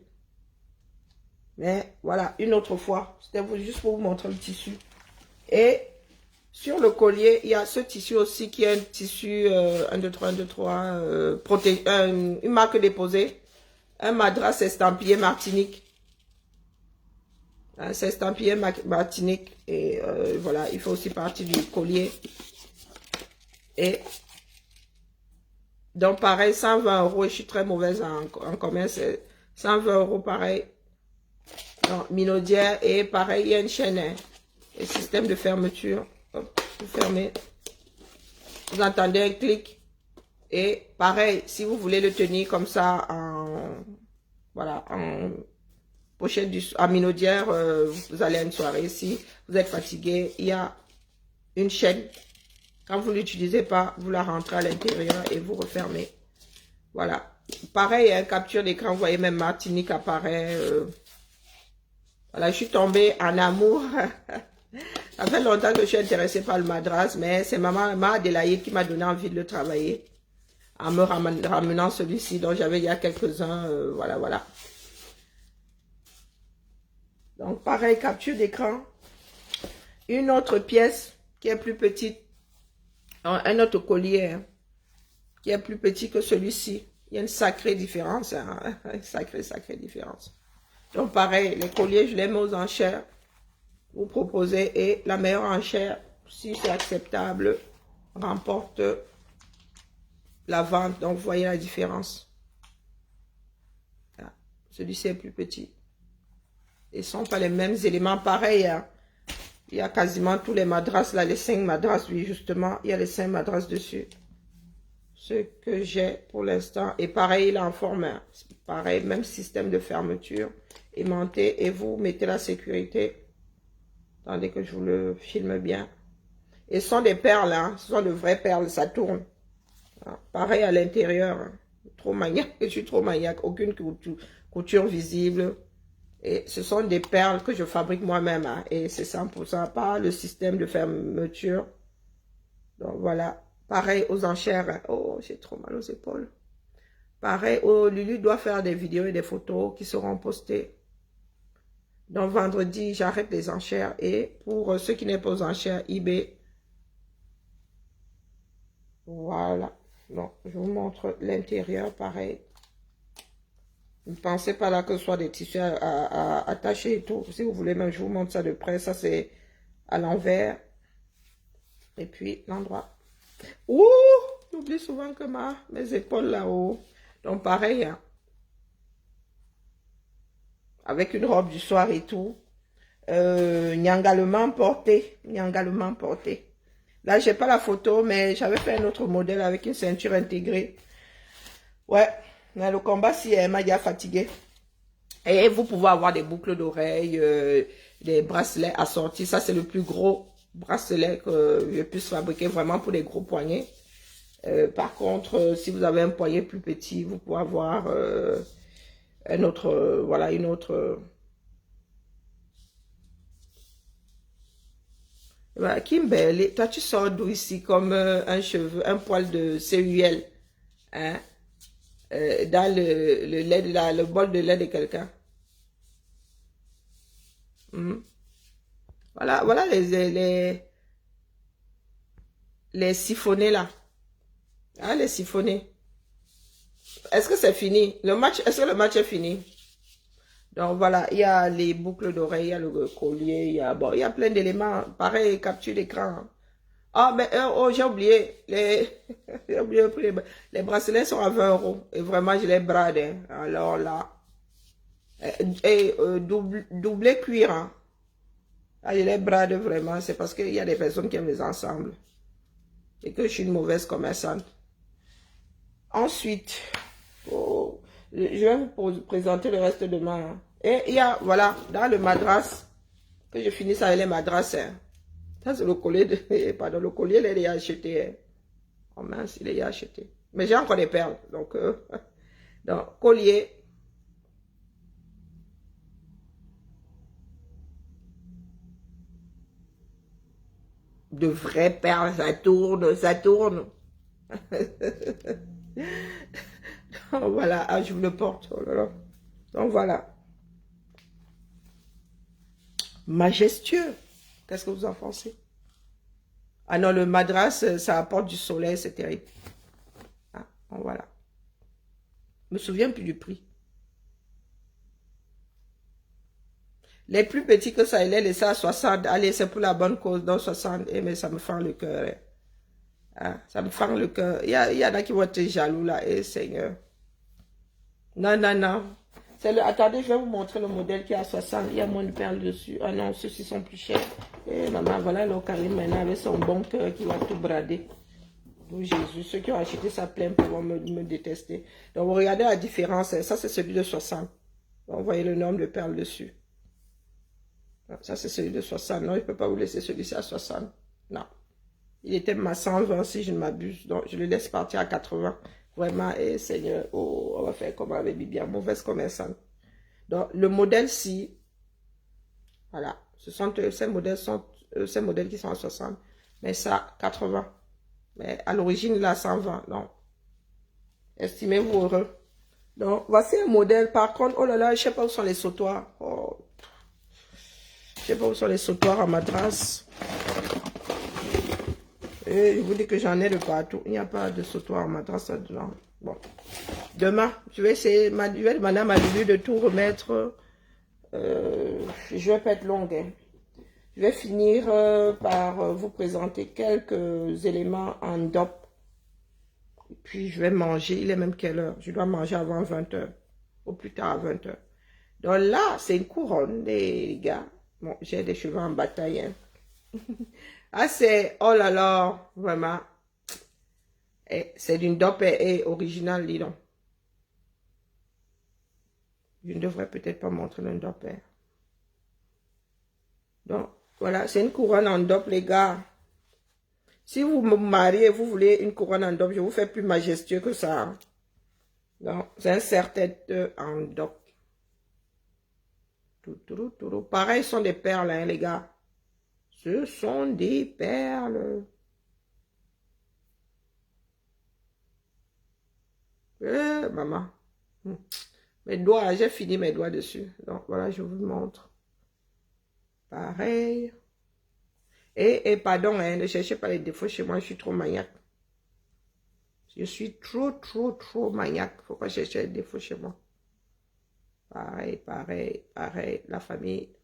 Mais voilà, une autre fois. C'était juste pour vous montrer le tissu. Et sur le collier, il y a ce tissu aussi qui est un tissu 1, 2, 3, 1, 2, 3, une marque déposée. Un madras estampillé Martinique. C'est estampillé Martinique. Et voilà, il fait aussi partie du collier. Et donc pareil, 120 €. Je suis très mauvaise en commerce. 120 € pareil. Donc, minaudière. Et pareil, il y a une chaîne. Hein, et système de fermeture. Hop, vous fermez. Vous entendez un clic. Et pareil, si vous voulez le tenir comme ça voilà, en pochette à minaudière, vous allez à une soirée ici, vous êtes fatigué, il y a une chaîne Quand vous ne l'utilisez pas, vous la rentrez à l'intérieur et vous refermez. Voilà. Pareil, hein, capture d'écran, vous voyez même Martinique apparaît. Voilà, je suis tombée en amour. Ça fait longtemps que je suis intéressée par le madras, mais c'est maman Adélaïde qui m'a donné envie de le travailler. En me ramenant celui-ci, dont j'avais il y a quelques-uns. Voilà, voilà. Donc, pareil, capture d'écran. Une autre pièce qui est plus petite. Un autre collier hein, qui est plus petit que celui-ci. Il y a une sacrée différence. Hein, une sacrée différence. Donc, pareil, les colliers, je les mets aux enchères. Vous proposez et la meilleure enchère, si c'est acceptable, remporte la vente. Donc, vous voyez la différence. Celui-ci est plus petit. Ils ne sont pas les mêmes éléments. Pareil, hein. Il y a quasiment tous les madras, là, les 5 madras, oui, justement, il y a les 5 madras dessus. Ce que j'ai pour l'instant. Et pareil, il est en forme, hein. Pareil, même système de fermeture, aimanté, et vous mettez la sécurité. Attendez que je vous le filme bien. Et ce sont des perles, hein. Ce sont de vraies perles, ça tourne. Hein. Pareil à l'intérieur, hein. Trop maniaque, je suis trop maniaque, aucune couture visible. Et ce sont des perles que je fabrique moi-même. Hein, et c'est 100% pas le système de fermeture. Donc voilà. Pareil aux enchères. Hein. Oh, j'ai trop mal aux épaules. Pareil, oh, Lulu doit faire des vidéos et des photos qui seront postées. Donc vendredi, j'arrête les enchères. Et pour ceux qui n'aiment pas aux enchères, eBay. Voilà. Donc, je vous montre l'intérieur, pareil. Ne pensez pas là que ce soit des tissus à attacher et tout. Si vous voulez, même je vous montre ça de près. Ça, c'est à l'envers. Et puis, l'endroit. Ouh! J'oublie souvent que mes épaules là-haut. Donc, pareil. Hein. Avec une robe du soir et tout. Nyangalement porté. Nyangalement porté. Là, j'ai pas la photo, mais j'avais fait un autre modèle avec une ceinture intégrée. Ouais. Mais le combat, si elle m'a déjà fatigué. Et vous pouvez avoir des boucles d'oreilles, des bracelets assortis. Ça, c'est le plus gros bracelet que je puisse fabriquer vraiment pour les gros poignets. Par contre, si vous avez un poignet plus petit, vous pouvez avoir un autre, voilà, une autre. Voilà, Kimberly, toi, tu sors d'où ici comme un cheveu, un poil de CUL, hein? Dans le lait le bol de lait de quelqu'un. Voilà, voilà les siphonnés là. Ah, les siphonnés. Est-ce que c'est fini? Le match, est-ce que le match est fini? Donc voilà, il y a les boucles d'oreilles, il y a le collier, bon, il y a plein d'éléments. Pareil, capture d'écran. Ah, mais oh, j'ai oublié. J'ai oublié le prix. Les bracelets sont à 20 €. Et vraiment, je les brade. Hein. Alors là. Et doublé cuir. Hein. Ah, je les brade vraiment. C'est parce qu'il y a des personnes qui aiment les ensembles. Et que je suis une mauvaise commerçante. Ensuite, oh, je vais vous présenter le reste demain. Hein. Et il y a, voilà, dans le madras, que je finisse avec les madras. Hein. Ça, c'est le collier de... Pardon, le collier, il est déjà acheté. Hein. Oh mince, il est déjà acheté. Mais j'ai encore des perles. Donc, donc collier. De vraies perles, ça tourne, ça tourne. Donc, voilà, ah, je vous le porte. Oh là là. Donc, voilà. Majestueux. Qu'est-ce que vous en pensez? Ah non, le madras, ça apporte du soleil, c'est terrible. Ah, bon, voilà. Je me souviens plus du prix. Les plus petits que ça, il est laissé à 60. Allez, c'est pour la bonne cause, donc 60. Eh, mais ça me fend le cœur. Ah, ça me fend le cœur. Il y en a qui vont être jaloux là. Eh, Seigneur. Non, non, non. Attendez, je vais vous montrer le modèle qui est à 60. Il y a moins de perles dessus. Ah non, ceux-ci sont plus chers. Et maman, voilà l'Ocarine maintenant avec son bon cœur qui va tout brader. Oh Jésus, ceux qui ont acheté ça plein vont me détester. Donc, vous regardez la différence. Ça, c'est celui de 60. Donc, vous voyez le nombre de perles dessus. Ça, c'est celui de 60. Non, je ne peux pas vous laisser celui-ci à 60. Non. Il était ma 120 si je ne m'abuse. Donc, je le laisse partir à 80. Vraiment, et Seigneur, oh, on va faire comme avec Bibi, mauvaise commerçante. Donc, le modèle-ci, voilà, ces modèles qui sont à 60. Mais ça, 80. Mais à l'origine, là, 120. Donc, estimez-vous heureux. Donc, voici un modèle. Par contre, oh là là, je ne sais pas où sont les sautoirs. Oh. Je ne sais pas où sont les sautoirs à madras. Et je vous dis que j'en ai de partout. Il n'y a pas de sautoir à madras là-dedans. Bon. Demain, je vais essayer, je vais demander à ma Lulu de tout remettre. Je vais pas être longue. Hein. Je vais finir par vous présenter quelques éléments en DOP. Et puis, je vais manger. Il est même quelle heure? Je dois manger avant 20 h. Au plus tard à 20 h. Donc là, c'est une couronne, les gars. Bon, j'ai des cheveux en bataille. Hein. Ah, c'est, oh là là, vraiment. C'est d'une DOP et originale, dis donc. Je ne devrais peut-être pas montrer le DOP. Donc, voilà, c'est une couronne en DOP, les gars. Si vous me mariez et vous voulez une couronne en DOP, je vous fais plus majestueux que ça. Donc, c'est un serre-tête en DOP. Pareil, ce sont des perles, hein, les gars. Ce sont des perles. Maman. Mes doigts, j'ai fini mes doigts dessus. Donc, voilà, je vous montre. Pareil. Et pardon, hein, ne cherchez pas les défauts chez moi, je suis trop maniaque. Je suis trop maniaque. Faut pas chercher les défauts chez moi. Pareil. La famille.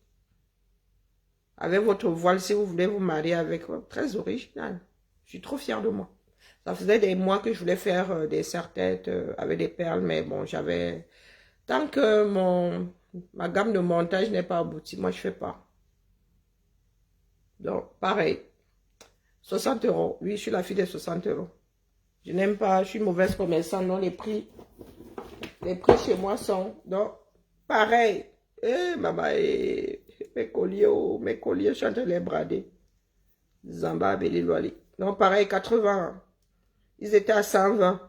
Avec votre voile, si vous voulez vous marier avec, très original. Je suis trop fière de moi. Ça faisait des mois que je voulais faire des serre-têtes avec des perles, mais bon, j'avais... Tant que ma gamme de montage n'est pas aboutie, moi, je fais pas. Donc, pareil. 60 €. Oui, je suis la fille des 60 €. Je n'aime pas, je suis mauvaise commerçante. Non, les prix chez moi sont... Donc, pareil. Maman, mes colliers, je suis en train de les brader. Zamba, Belilwali. Donc, pareil, 80. Ils étaient à 120.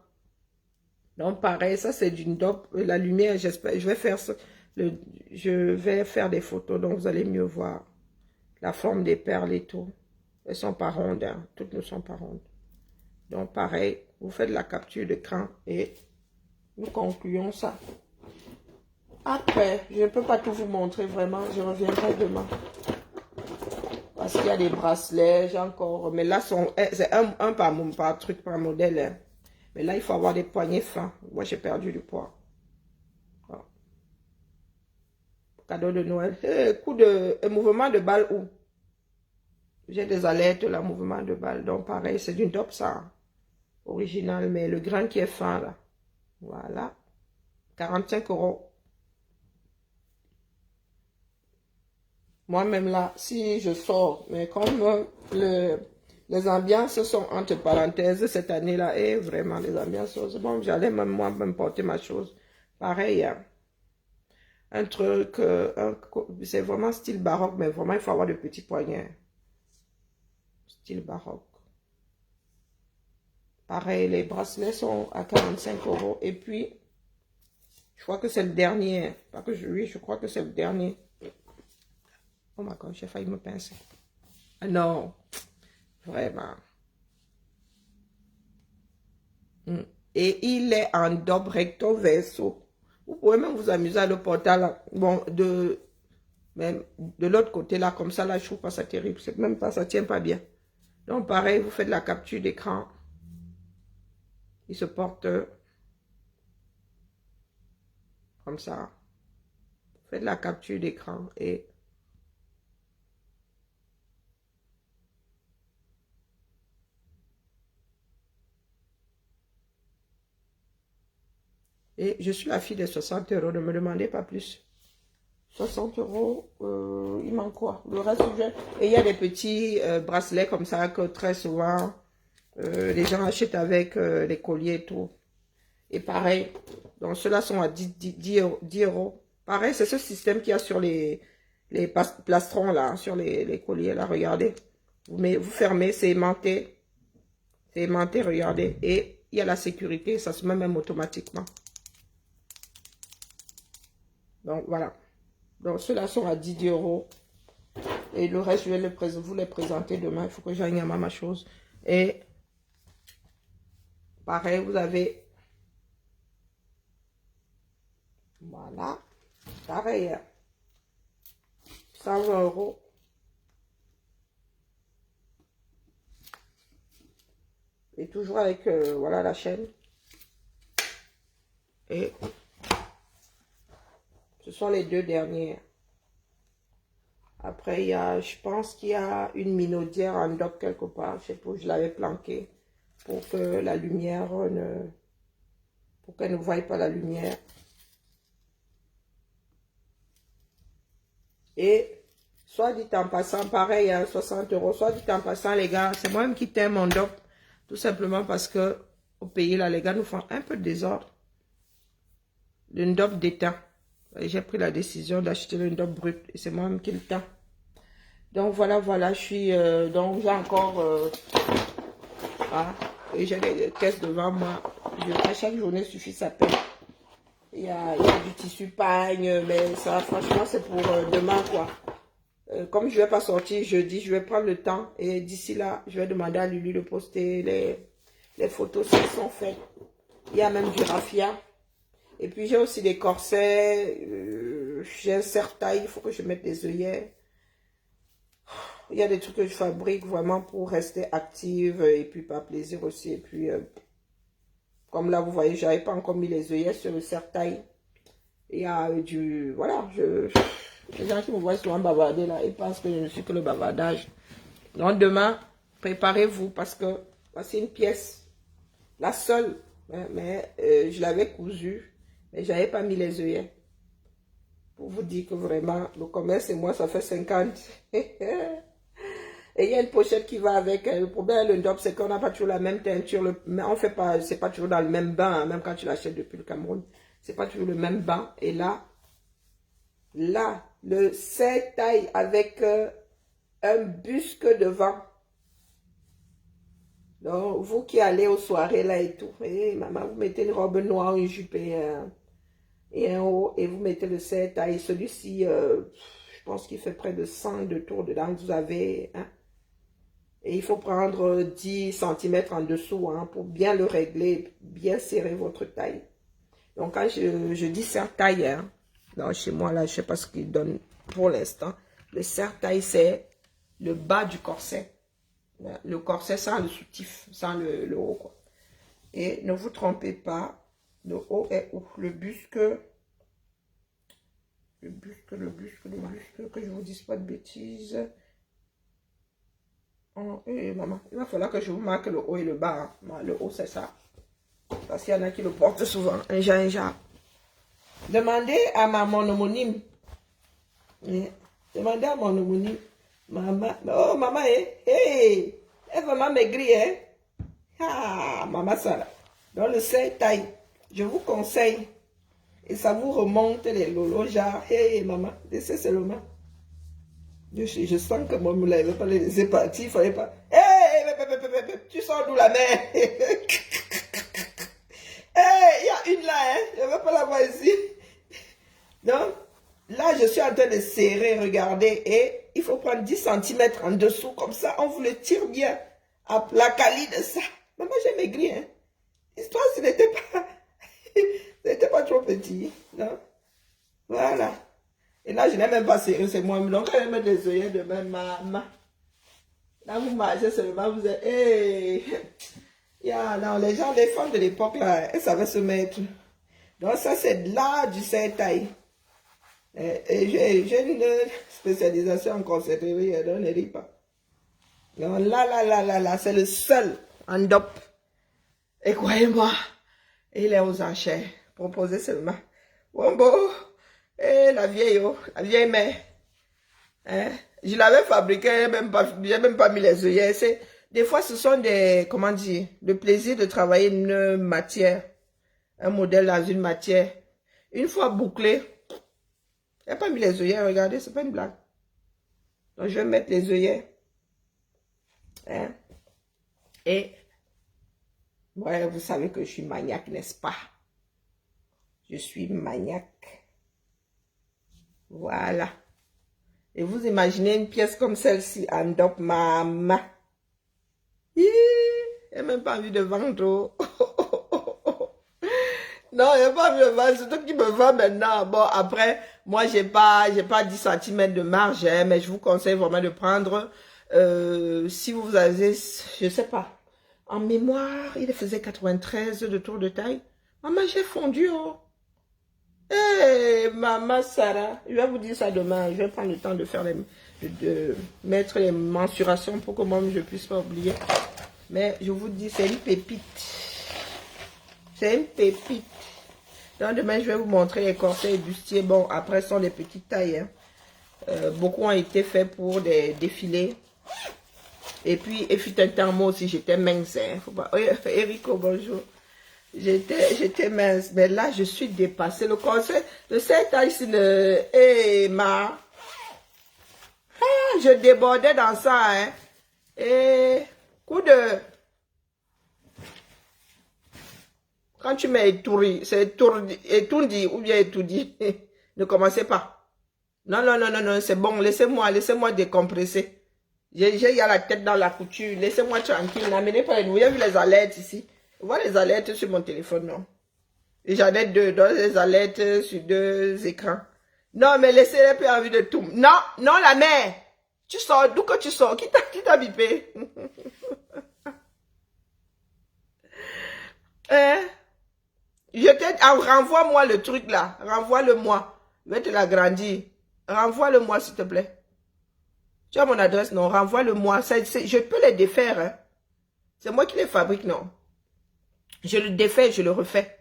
Donc, pareil, ça, c'est d'une dope. La lumière, j'espère, je vais faire des photos, donc vous allez mieux voir la forme des perles et tout. Elles sont pas rondes, hein. Toutes ne sont pas rondes. Donc, pareil, vous faites la capture d'écran et nous concluons ça. Après, je ne peux pas tout vous montrer vraiment, je reviendrai demain. Parce qu'il y a des bracelets, j'ai encore... Mais là, c'est un par truc, par modèle. Hein. Mais là, il faut avoir des poignets fins. Moi, j'ai perdu du poids. Oh. Cadeau de Noël. Un mouvement de balle où? J'ai des alertes, là, mouvement de balle. Donc, pareil, c'est d'une top, ça. Original, mais le grain qui est fin, là. Voilà. 45 €. Moi-même, là, si je sors, mais comme les ambiances sont entre parenthèses cette année-là, et vraiment, les ambiances, bon, j'allais même moi m'importer ma chose. Pareil, hein. Un truc, c'est vraiment style baroque, mais vraiment, il faut avoir de petits poignets. Style baroque. Pareil, les bracelets sont à 45 €. Et puis, je crois que c'est le dernier. Pas que je crois que c'est le dernier. Oh my God, j'ai failli me pincer. Ah non, vraiment. Et il est en double recto verso. Vous pouvez même vous amuser à le porter là. Bon, même de l'autre côté là, comme ça là, je trouve pas ça terrible. C'est même pas, ça tient pas bien. Donc pareil, vous faites la capture d'écran. Il se porte comme ça. Vous faites la capture d'écran et je suis la fille des 60 €, ne me demandez pas plus. 60 €, il manque quoi? Le reste, et il y a des petits bracelets comme ça que très souvent, les gens achètent avec les colliers et tout. Et pareil, donc ceux-là sont à 10 €. Pareil, c'est ce système qu'il y a sur les plastrons là, sur les colliers là, regardez. Vous fermez, c'est aimanté. C'est aimanté, regardez. Et il y a la sécurité, ça se met même automatiquement. Donc, voilà. Donc, ceux-là sont à 10 €. Et le reste, je vais vous les présenter demain. Il faut que j'aille à ma chose. Et pareil, vous avez... Voilà. Pareil. 120 €. Et toujours avec, voilà, la chaîne. Et ce sont les deux dernières. Après, il y a, je pense qu'il y a une minaudière en dope quelque part. Je sais pas où je l'avais planquée. Pour que la lumière ne... Pour qu'elle ne voie pas la lumière. Et, soit dit en passant, pareil, à 60 €. Soit dit en passant, les gars, c'est moi-même qui t'aime mon dope. Tout simplement parce que au pays, là, les gars nous font un peu de désordre. Le dope d'éteint. J'ai pris la décision d'acheter le dope brut. Et c'est moi-même qui le tend. Donc voilà, voilà, je suis... donc j'ai encore... et j'ai des caisses devant moi. À chaque journée suffit sa peine. Il y a du tissu pagne, mais ça, franchement, c'est pour demain, quoi. Comme je ne vais pas sortir jeudi, je vais prendre le temps. Et d'ici là, je vais demander à Lulu de poster les photos si elles sont faites. Il y a même du raffia. Et puis j'ai aussi des corsets. J'ai un serre-taille, il faut que je mette des œillets. Il y a des trucs que je fabrique vraiment pour rester active et puis par plaisir aussi. Et puis, comme là, vous voyez, je n'avais pas encore mis les œillets sur le serre-taille. Il y a du... Voilà, les gens qui me voient souvent bavarder là, ils pensent que je ne suis que le bavardage. Donc demain, préparez-vous parce que voici une pièce. La seule, hein, mais je l'avais cousue, mais je n'avais pas mis les œillets. Pour vous dire que vraiment, le commerce et moi, ça fait 50. Et il y a une pochette qui va avec. Le problème, le dope, c'est qu'on n'a pas toujours la même teinture. Mais on fait pas, c'est pas toujours dans le même bain, hein, même quand tu l'achètes depuis le Cameroun. C'est pas toujours le même bain. Et là, le serre-taille avec un busque devant. Donc, vous qui allez aux soirées là et tout, et maman, vous mettez une robe noire, une jupe et un haut, et vous mettez le serre-taille. Celui-ci, je pense qu'il fait près de 100 de tours dedans. Vous avez... Hein, et il faut prendre 10 cm en dessous hein, pour bien le régler, bien serrer votre taille. Donc quand je dis serre-taille, hein, non, chez moi là, je ne sais pas ce qu'il donne pour l'instant. Le serre-taille, c'est le bas du corset. Le corset sans le soutif, sans le haut. Quoi. Et ne vous trompez pas, le haut est où? Le busque, que je ne vous dise pas de bêtises. Oh, maman, il va falloir que je vous marque le haut et le bas. Hein. Le haut, c'est ça. Parce qu'il y en a qui le portent souvent. Un genre. Demandez à mon homonyme. Demandez à mon homonyme. Maman. Oh, maman, elle est vraiment maigrie, hein. Ah, maman, ça là. Dans le serre-taille, je vous conseille. Et ça vous remonte les lolos, genre, maman, laissez seulement. Je sens que moi, je ne l'avais pas laissé partir, il ne fallait pas. Tu sors d'où la mer? Il y a une là, hein? Je ne veux pas la voir ici. Donc, là, je suis en train de serrer, regardez, et il faut prendre 10 cm en dessous, comme ça, on vous le tire bien. À la qualité de ça. Maman, j'ai maigri, hein? L'histoire, ce n'était pas trop petit, non? Voilà. Et là, je n'ai même pas serré, c'est moi. Donc, quand je mets des œillets de même, maman. Là, vous marchez seulement, vous êtes, non, les gens, les femmes de l'époque, là, elles savaient se mettre. Donc, ça, c'est là du serre-taille. Et j'ai une spécialisation en conserverie, donc ne ris pas. Donc, là, c'est le seul en dope. Et croyez-moi, il est aux enchères. Proposez seulement. Wombo. La vieille mère. Hein? Je l'avais fabriqué, j'ai même pas mis les œillets. Des fois, ce sont des, comment dire, le plaisir de travailler une matière. Un modèle dans une matière. Une fois bouclé, je n'ai pas mis les œillets, regardez, c'est pas une blague. Donc, je vais mettre les œillets. Hein? Et Ouais, vous savez que je suis maniaque, n'est-ce pas? Je suis maniaque. Voilà. Et vous imaginez une pièce comme celle-ci en dop maman. J'ai même pas envie de vendre. Non, il n'y a pas envie de vendre. C'est toi qui me vend maintenant. Bon, après, moi, j'ai pas 10 cm de marge, hein, mais je vous conseille vraiment de prendre, si vous avez, je sais pas, en mémoire, il faisait 93 de tour de taille. Maman, j'ai fondu, oh. Hey, maman Sarah, je vais vous dire ça demain. Je vais prendre le temps de faire de mettre les mensurations pour que moi je puisse pas oublier. Mais je vous dis, c'est une pépite. C'est une pépite. Donc demain, je vais vous montrer les corsets et bustiers. Bon, après, ce sont des petites tailles. Hein. Beaucoup ont été faits pour des défilés. Et puis, il fut un temps, moi aussi, j'étais mince. Hein. Faut pas... Erico, bonjour. J'étais mince, mais là, je suis dépassée. Le corset de cette taille-ci, ma... Ah, je débordais dans ça, hein. Et coup de... Quand tu mets étourdi, c'est étourdi ou bien étourdi. Ne commencez pas. Non, non, non, non, non, c'est bon. Laissez-moi décompresser. Il y a la tête dans la couture. Laissez-moi tranquille. N'amenez pas les nouveaux. Vous avez vu les alertes ici? Je vois les alertes sur mon téléphone, non? Et j'en ai deux, donc les alertes sur deux écrans. Non, mais laissez-les plus envie de tout. Non, non, la mère. Tu sors, d'où que tu sors? Qui t'a bipé? Hein? Renvoie-moi le truc là. Renvoie-le-moi. Je vais te l'agrandir. Renvoie-le-moi, s'il te plaît. Tu as mon adresse, non? Renvoie-le-moi. Je peux les défaire, hein? C'est moi qui les fabrique, non? Je le défais, je le refais.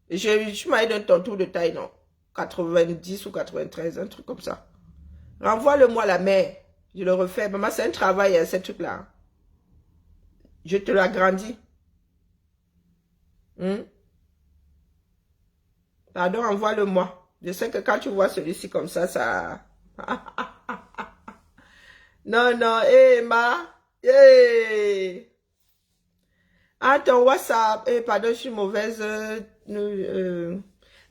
Je m'aille d'un ton tour de taille, non? 90 ou 93, un truc comme ça. Renvoie-le-moi la mère. Je le refais. Maman, c'est un travail, hein, ce truc-là. Je te l'agrandis. Pardon, envoie-le-moi. Je sais que quand tu vois celui-ci comme ça... Non, non, hé, ma. Hé. Ah, ton WhatsApp. Eh, pardon, je suis mauvaise.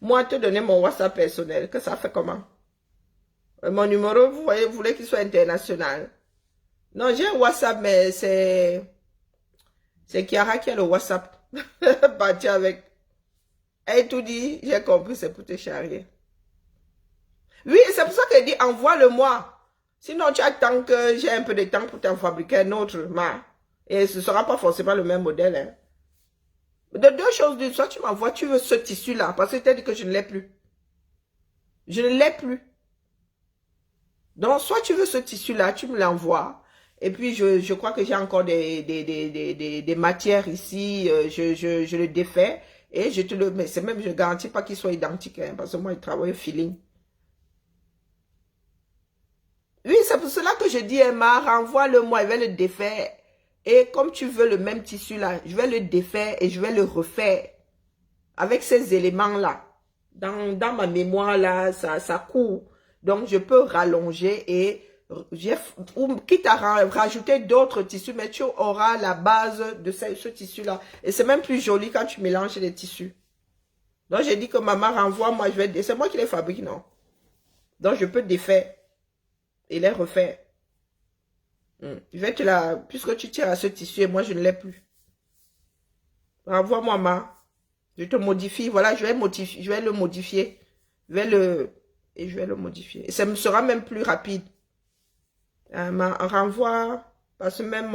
Moi, te donner mon WhatsApp personnel. Que ça fait comment? Mon numéro, vous voyez, vous voulez qu'il soit international. Non, j'ai un WhatsApp, mais c'est Kiara qui a le WhatsApp. Parti avec. Elle tout dit, j'ai compris, c'est pour te charrier. Oui, c'est pour ça qu'elle dit, envoie-le-moi. Sinon, tu attends que j'ai un peu de temps pour t'en fabriquer un autre. Et ce ne sera pas forcément le même modèle. Hein. De deux choses, soit tu m'envoies, tu veux ce tissu-là, parce que tu as dit que je ne l'ai plus. Je ne l'ai plus. Donc, soit tu veux ce tissu-là, tu me l'envoies. Et puis, je crois que j'ai encore des matières ici. Je le défais. Et je te le mets. C'est même, je ne garantis pas qu'ils soient identiques. Hein, parce que moi, je travaille au feeling. Oui, c'est pour cela que je dis, Emma, renvoie-le-moi, je vais le défaire. Et comme tu veux le même tissu là, je vais le défaire et je vais le refaire. Avec ces éléments-là. Dans ma mémoire là, ça court. Donc, je peux rallonger et quitte à rajouter d'autres tissus, mais tu auras la base de ce tissu-là. Et c'est même plus joli quand tu mélanges les tissus. Donc, j'ai dit que maman renvoie-moi, c'est moi qui les fabrique, non? Donc, je peux défaire et les refaire. Je vais te la... Puisque tu tires à ce tissu et moi, je ne l'ai plus. Renvoie-moi, ma. Je te modifie. Voilà, je vais le modifier. Je vais le modifier. Et ça me sera même plus rapide. Renvoie. Parce que même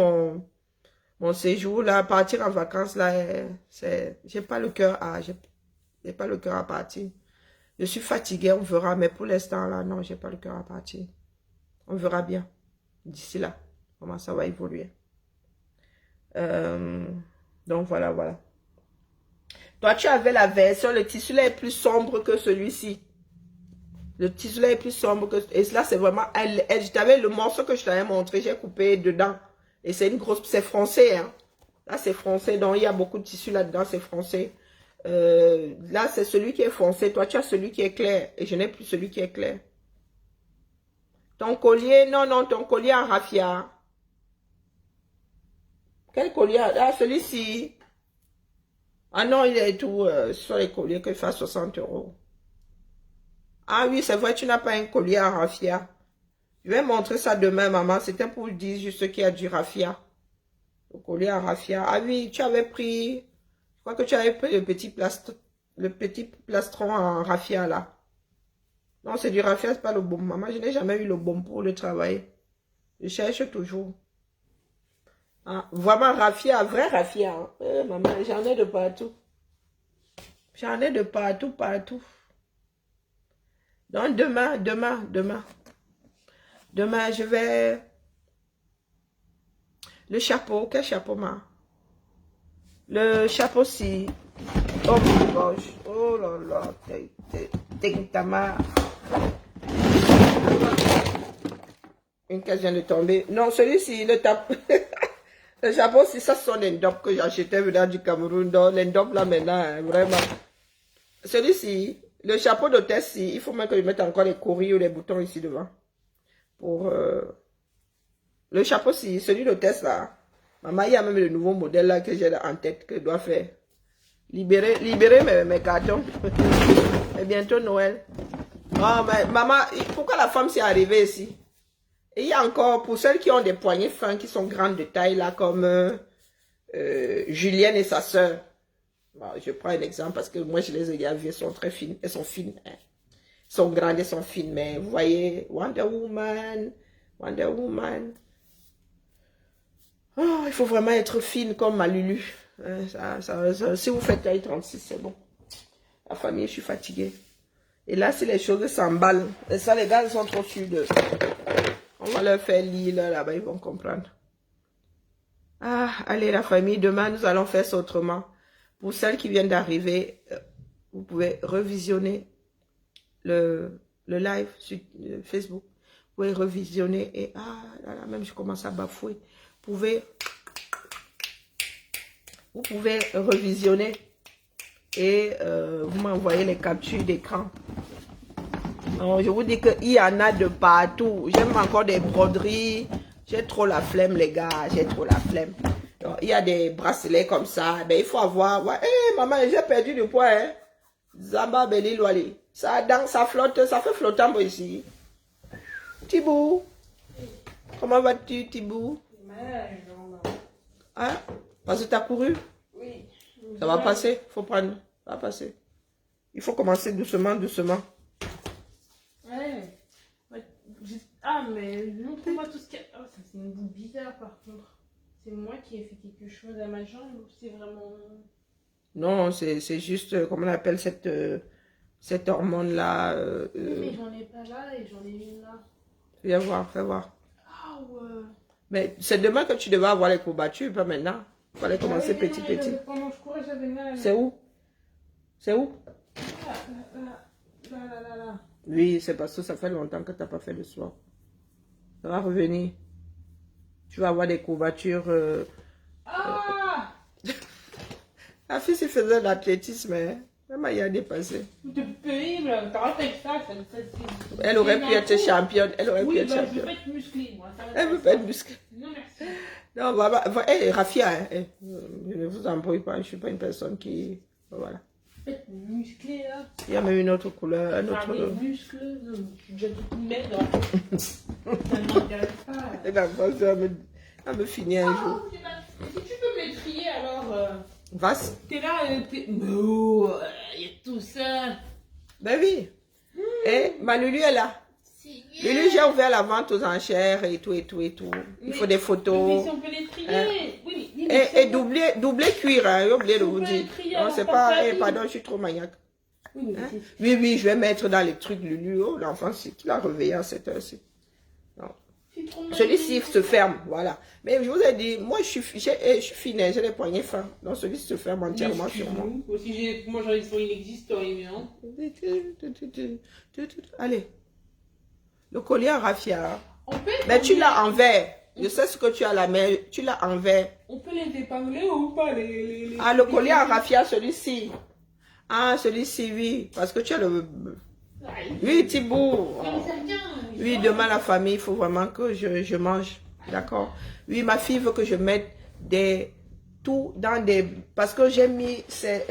mon séjour, là, partir en vacances, là, j'ai pas le cœur à... J'ai pas le cœur à partir. Je suis fatiguée, on verra. Mais pour l'instant, là, non, j'ai pas le cœur à partir. On verra bien. D'ici là, comment ça va évoluer. Donc, voilà, voilà. Toi, tu avais la version, le tissu là est plus sombre que celui-ci. Le tissu là est plus sombre que... Et là, c'est vraiment... Je t'avais le morceau que je t'avais montré, j'ai coupé dedans. Et c'est une grosse... C'est français, hein. Là, c'est français, donc il y a beaucoup de tissu là-dedans, c'est français. Là, c'est celui qui est foncé. Toi, tu as celui qui est clair. Et je n'ai plus celui qui est clair. Ton collier, non, non, ton collier en raffia. Quel collier? Ah, celui-ci. Ah non, il est tout sur les colliers qu'il fait 60 €. Ah oui, c'est vrai, tu n'as pas un collier en raffia. Je vais montrer ça demain, maman. C'était pour dire juste qu'il y a du raffia. Le collier en raffia. Ah oui, tu avais pris... Je crois que tu avais pris le petit plastron en raffia, là. Non, c'est du raffia, c'est pas le bon. Maman, je n'ai jamais eu le bon pour le travail. Je cherche toujours. Ah, vraiment raffia, vrai raffia. Hein. Maman, j'en ai de partout. J'en ai de partout, partout. Donc, demain, je vais... Le chapeau, quel chapeau, ma? Le chapeau, si... Oh mon gosh, oh là là, Tama. Une case vient de tomber. Non, celui-ci, le tape. Le chapeau, si ça sont les ndop que j'achetais venant du Cameroun. Donc, les ndop là maintenant, hein, vraiment. Celui-ci, le chapeau d'hôtesse, il faut même que je mette encore les courriers ou les boutons ici devant. Pour le chapeau, si celui d'hôtesse là. Maman, il y a même le nouveau modèle là que j'ai en tête que je dois faire. Libérer mes cartons. Et bientôt Noël. Oh, mais maman, pourquoi la femme s'est arrivée ici? Et il y a encore, pour celles qui ont des poignets fins, qui sont grandes de taille, là, comme Julienne et sa sœur. Bon, je prends un exemple parce que moi, je les ai vues, elles sont très fines. Elles sont fines. Hein. Elles sont grandes, elles sont fines. Mais vous voyez, Wonder Woman. Oh, il faut vraiment être fine comme ma Lulu. Si vous faites taille 36, c'est bon. La famille, je suis fatiguée. Et là, si les choses s'emballent, et ça, les gars, ils sont trop sûrs de... On va leur faire lire là-bas, ils vont comprendre. Ah, allez, la famille, demain, nous allons faire ça autrement. Pour celles qui viennent d'arriver, vous pouvez revisionner le live sur Facebook. Vous pouvez revisionner et... Ah, là, même je commence à bafouer. Vous pouvez revisionner et vous m'envoyez les captures d'écran. Je vous dis qu'il y en a de partout. J'aime encore des broderies. J'ai trop la flemme, les gars. J'ai trop la flemme. Donc, il y a des bracelets comme ça. Ben, il faut avoir... Ouais. Hey, maman, j'ai perdu du poids. Hein? Zamba, Beli, Loali. Ça flotte. Ça fait flottant ici. Thibou. Comment vas-tu, Thibou? Hein? Parce que tu as couru? Oui. Ça va passer? Faut prendre. Ça va passer. Il faut commencer doucement. Ouais. Ah, mais montre-moi tout ce qu'il y a. Oh, ça c'est une boule bizarre par contre. C'est moi qui ai fait quelque chose à ma jambe ou c'est vraiment... Non, c'est juste, comment on appelle cette hormone-là. Mais j'en ai pas là et j'en ai une là. Viens voir, fais voir. Ah ouais. Mais c'est demain que tu devais avoir les courbatures, pas maintenant. Il fallait commencer petit. Pendant que je courais, j'avais mal. C'est où? C'est où? Là. Oui, c'est parce que ça fait longtemps que tu n'as pas fait le soir. Ça va revenir. Tu vas avoir des courbatures. Ah! La fille, s'il faisait de l'athlétisme, hein. Même il y a dépassé. C'est pénible. T'arrêtes ça. Elle aurait pu être championne. Elle aurait pu Oui, être bah, je championne. veux pas être musclée, moi. Elle veut pas être musclée. Non, merci. Non, hey, Rafia, hein, hey, je ne vous embrouille pas. Je ne suis pas une personne qui... Voilà. Être musclée, là. Il y a même une autre couleur, un autre... Des muscles, non, je suis déjà toute maigre. Ça ne m'intéresse pas. Elle va me finir un jour. Si tu peux me les trier, alors... Vas. T'es là, non, il y a tout ça. Ben oui. Et ma Lulu est là. Lulu, j'ai ouvert la vente aux enchères et tout. Il faut des photos. Mais si on peut les trier. Oui, et doubler cuir, hein, j'ai oublié de vous dire. Non, c'est pas... pardon, je suis trop maniaque. Oui, Hein? Oui, je vais mettre dans les trucs Lulu. Oh, l'enfant, c'est qui l'a réveillé à cette heure-ci. Celui-ci se ferme, voilà. Mais je vous ai dit, moi je suis fine, j'ai les poignets fins. Donc celui-ci se ferme entièrement sur moi. Moi j'en ai sont inexistants, évidemment. Allez. Le collier en raffia. Mais tu l'as en verre. Je sais ce que tu as là, mais tu l'as en verre. On peut les épingler ou pas Ah, le collier en raffia, celui-ci. Ah, celui-ci, oui. Parce que tu as le... Oui, Thibaut. Oui, demain la famille, il faut vraiment que je mange. D'accord. Oui, ma fille veut que je mette des tout dans des... Parce que j'ai mis...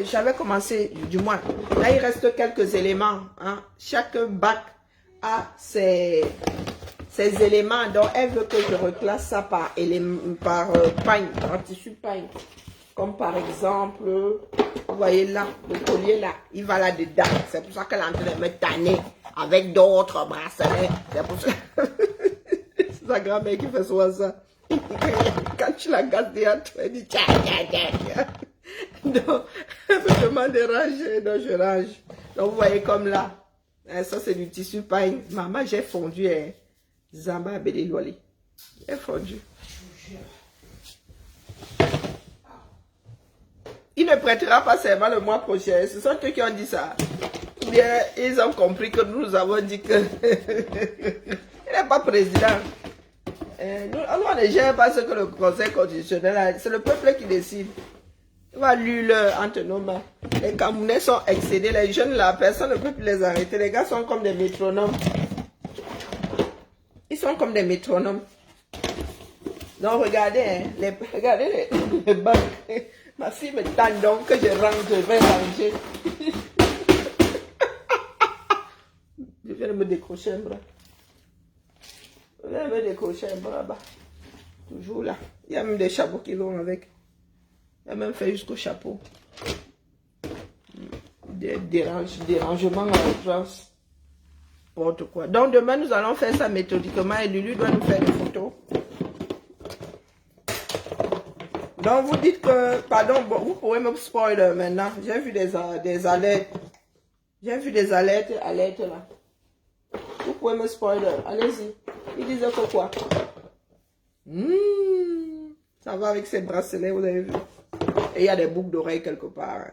J'avais commencé, du moins. Là, il reste quelques éléments. Hein. Chaque bac a ses éléments. Donc, elle veut que je reclasse ça par pagne, par tissu pagne. Comme par exemple, vous voyez là, le collier là, il va là-dedans. C'est pour ça qu'elle est en train de me tanner avec d'autres bracelets. C'est pour ça. C'est sa grand-mère qui fait souvent ça. Quand tu la gardes derrière toi, elle dit tcha tcha tcha. Donc, elle me demande de ranger, donc je range. Donc, vous voyez comme là, ça c'est du tissu paille. Maman, j'ai fondu, Zamba Bédéloali. J'ai fondu. Il ne prêtera pas seulement le mois prochain. Ce sont eux qui ont dit ça. Bien, ils ont compris que nous avons dit que il n'est pas président. Nous, on ne gère pas ce que le Conseil constitutionnel a. C'est le peuple qui décide. Il va lui entre nos mains. Les Camerounais sont excédés. Les jeunes, là, personne ne peut plus les arrêter. Les gars sont comme des métronomes. Ils sont comme des métronomes. Donc, regardez, hein, regardez les banques. Ma fille me tente donc que je range, je vais ranger. Je viens de me décrocher un bras. Je viens de me décrocher un bras bas. Toujours là. Il y a même des chapeaux qui vont avec. Il a même fait jusqu'au chapeau. Des dérangements en France. N'importe quoi. Donc demain, nous allons faire ça méthodiquement et Lulu doit nous faire des photos. Donc vous dites que, pardon, bon, vous pouvez me spoiler maintenant. J'ai vu des alertes. J'ai vu des alertes là. Vous pouvez me spoiler. Allez-y. Ils disaient que quoi? Ça va avec ces bracelets, vous avez vu. Et il y a des boucles d'oreilles quelque part.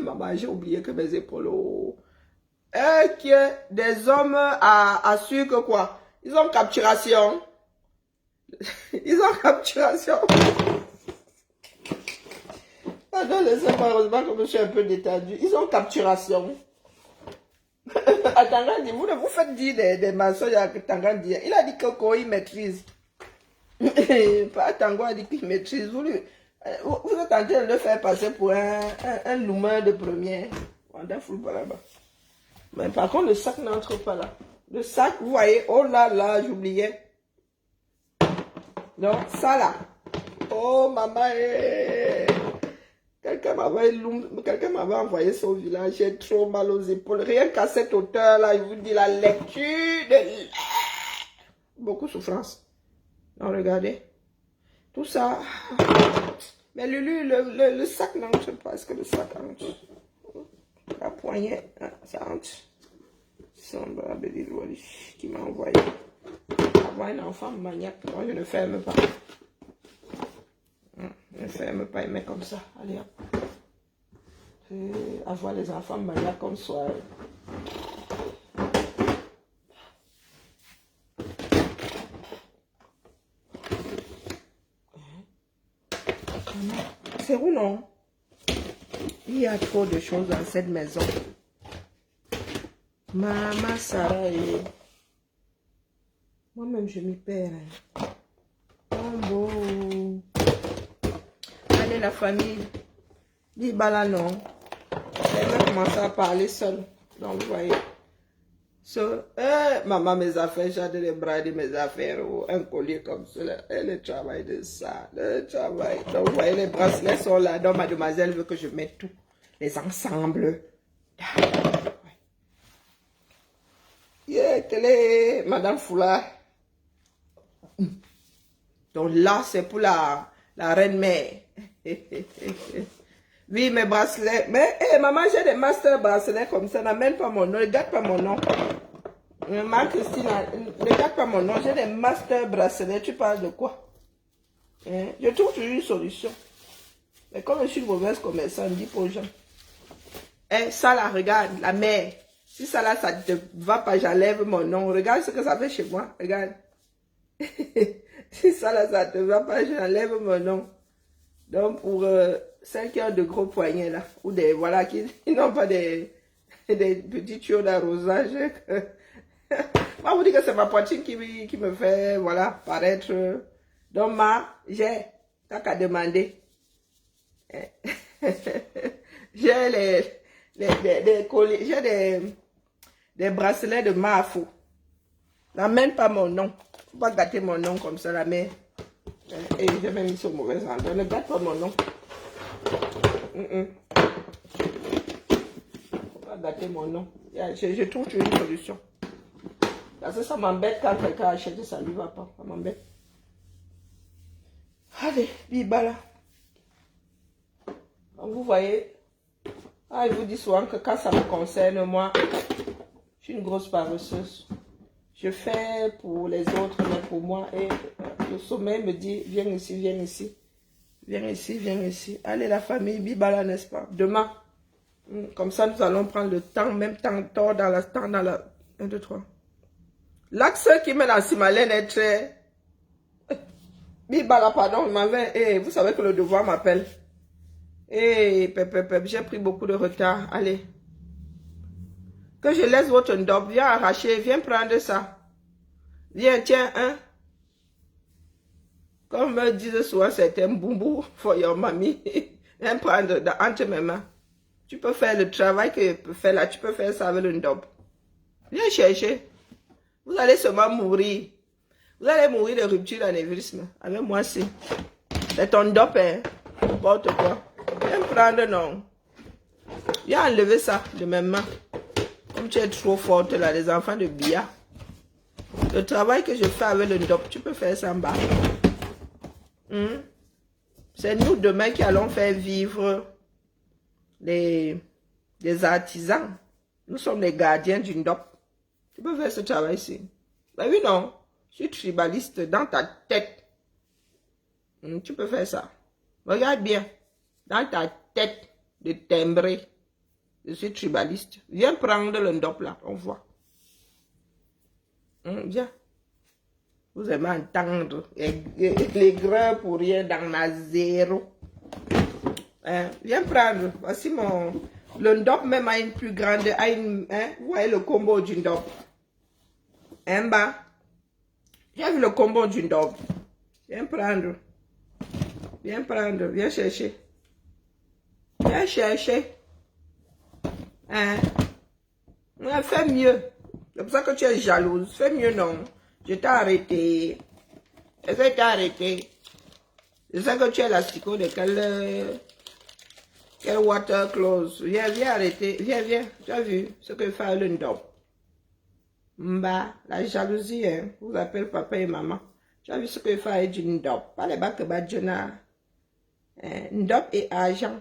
Maman, j'ai oublié que mes épaules. Que des hommes assurent que quoi? Ils ont capturation. Ils ont capturation. Pardon, laissez-moi, heureusement que je suis un peu détendu. Ils ont capturation. Atangandi, vous faites dire des mensonges à Atangandi. Il a dit que quoi, il maîtrise. Pas Tango a dit qu'il maîtrise. Vous êtes en train de le faire passer pour un loumeur de première. Mais par contre, le sac n'entre pas là. Le sac, vous voyez, oh là, j'oubliais. Donc, ça là. Oh, maman, quelqu'un m'avait envoyé ça au village. J'ai trop mal aux épaules. Rien qu'à cette hauteur là, je vous dis la lecture de... Beaucoup de souffrance. Non, regardez. Tout ça. Mais Lulu, le sac n'entre pas. Est-ce que le sac entre? La poignée, ça entre. Samba Bédéloali qui m'a envoyé. Avoir un enfant maniaque. Moi, je ne ferme pas. Je ne ferme pas, mais comme ça. Allez hop. Avoir les enfants maniaques comme ça. C'est où non? Il y a trop de choses dans cette maison. Maman Sarah et... Moi-même, je m'y perds. Oh bon. Allez, la famille. Dis bala non. Elle va commencer à parler seule. Donc, vous voyez. Maman, mes affaires, j'ai les bras de mes affaires. Un collier comme cela. Et le travail de ça. Le travail. Donc, vous voyez, les bracelets sont là. Donc, mademoiselle veut que je mette tout. Les ensembles. Télé, Madame Foula. Donc là, c'est pour la reine-mère. Oui, mes bracelets. Mais, maman, j'ai des master bracelets comme ça. N'amène pas mon nom. Ne regarde pas mon nom. Maman Christine, ne regarde pas mon nom. J'ai des master bracelets. Tu parles de quoi? Je trouve toujours une solution. Mais comme je suis une mauvaise commerçante, dis aux gens. Ça là, regarde, la mère. Si ça là, ça ne te va pas, j'enlève mon nom. Regarde ce que ça fait chez moi. Regarde. Si ça là, ça ne te va pas, j'enlève mon nom. Donc, pour celles qui ont de gros poignets là, ou des, voilà, qui n'ont pas des petits tuyaux d'arrosage. Moi, vous dites que c'est ma poitrine qui me fait, voilà, paraître. Donc, j'ai qu'à demander. J'ai des colliers, j'ai des bracelets de Mafou. N'amène pas mon nom. Faut pas gâter mon nom comme ça, la mère. Et j'ai même mis sur mauvais endroit. Ne gâte pas mon nom. Faut pas gâter mon nom. Je trouve une solution. Parce que ça m'embête quand quelqu'un achète, ça ne lui va pas. Ça m'embête. Allez, Bibala. Vous voyez, je vous dis souvent que quand ça me concerne, moi, je suis une grosse paresseuse. Je fais pour les autres, mais pour moi, et le sommeil me dit, viens ici, viens ici. Viens ici, viens ici. Allez, la famille Bibala, n'est-ce pas? Demain. Comme ça, nous allons prendre le temps, même temps dans la... 1, 2, 3. L'axe qui mène à Simalène est très... Bibala, pardon, il m'avait... vous savez que le devoir m'appelle. J'ai pris beaucoup de retard. Allez. Que je laisse votre ndop. Viens arracher, viens prendre ça. Viens, tiens, hein. Comme me disent souvent certains boubou for your mommy. Viens prendre entre mes mains. Tu peux faire le travail que je peux faire là. Tu peux faire ça avec le ndop. Viens chercher. Vous allez seulement mourir. Vous allez mourir de rupture d'anévrisme. Avec moi, si. C'est ton ndop, hein. N'importe quoi. Viens prendre, non. Viens enlever ça de mes mains. Comme tu es trop forte là, les enfants de Bia. Le travail que je fais avec le ndop, tu peux faire ça en bas. C'est nous demain qui allons faire vivre des artisans. Nous sommes les gardiens du ndop. Tu peux faire ce travail ici. Ben oui, non. Je suis tribaliste dans ta tête. Tu peux faire ça. Regarde bien. Dans ta tête de timbré. Je suis tribaliste. Viens prendre le ndop là. On voit. Viens. Vous aimez entendre les gras pour rien dans ma zéro. Viens prendre. Voici mon... Le ndop même a une plus grande... vous voyez le combo du ndop. En bas. J'ai vu le combo du ndop. Viens prendre. Viens prendre. Viens chercher. Viens chercher. Fais mieux. C'est pour ça que tu es jalouse. Fais mieux, non. Je t'ai arrêté. Essaye de t'arrêter. Je sais que tu es l'astico de quel water close. Viens, viens arrêter. Viens, viens. Tu as vu ce que fait le ndop. Mba, la jalousie, hein. Vous appelez papa et maman. Tu as vu ce que fait du ndop. Pas les bacs badjana. Ndop et argent.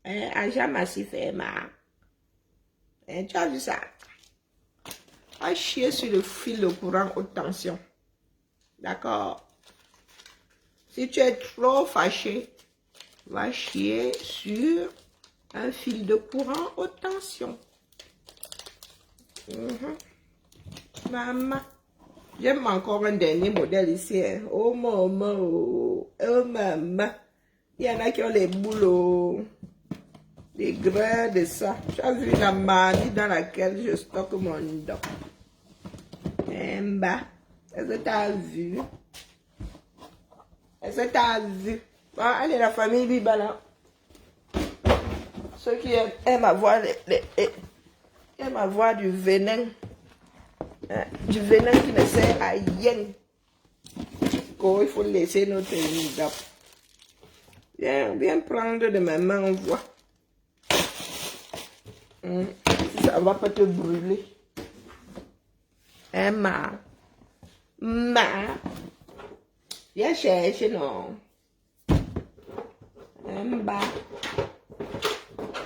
Argent massif et ma. Tu as vu ça? Va chier sur le fil de courant haute tension. D'accord? Si tu es trop fâché, va chier sur un fil de courant haute tension. Maman. J'aime encore un dernier modèle ici. Hein. Oh maman, oh maman. Il y en a qui ont les boulots. Des grains de ça. Tu as vu la manie dans laquelle je stocke mon ndop. Bas. Est-ce que tu as vu? Est-ce que tu as vu? Bon, allez, la famille Bibala. Ceux qui aiment avoir, aiment avoir du venin. Du venin qui ne sert à rien. Il faut laisser notre ndop. Viens prendre de mes mains, on voit. Ça va pas te brûler. Viens chercher, non.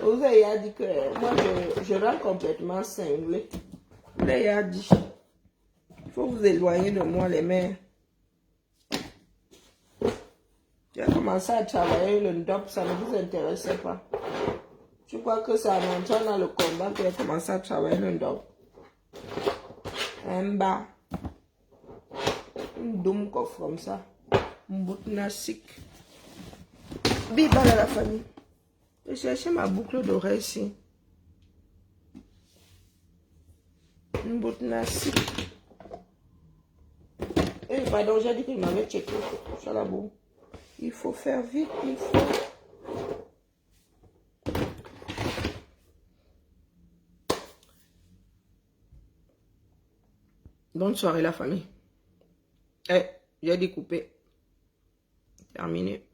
Vous avez dit que moi je rends complètement cinglé. Vous avez dit. Il faut vous éloigner de moi, les mères. J'ai commencé à travailler le ndop, ça ne vous intéressait pas. Je crois que c'est en entrant dans le combat que j'ai commencé à travailler le ndop. Un bas. Un doum coffre comme ça. Un bout nasik. Biba dans la famille. Je cherchais ma boucle d'oreille ici. Un bout nasik. Eh, pardon, j'ai dit qu'il m'avait checké. Il faut faire vite, il faut. Bonne soirée la famille. Eh, j'ai dit couper. Terminé.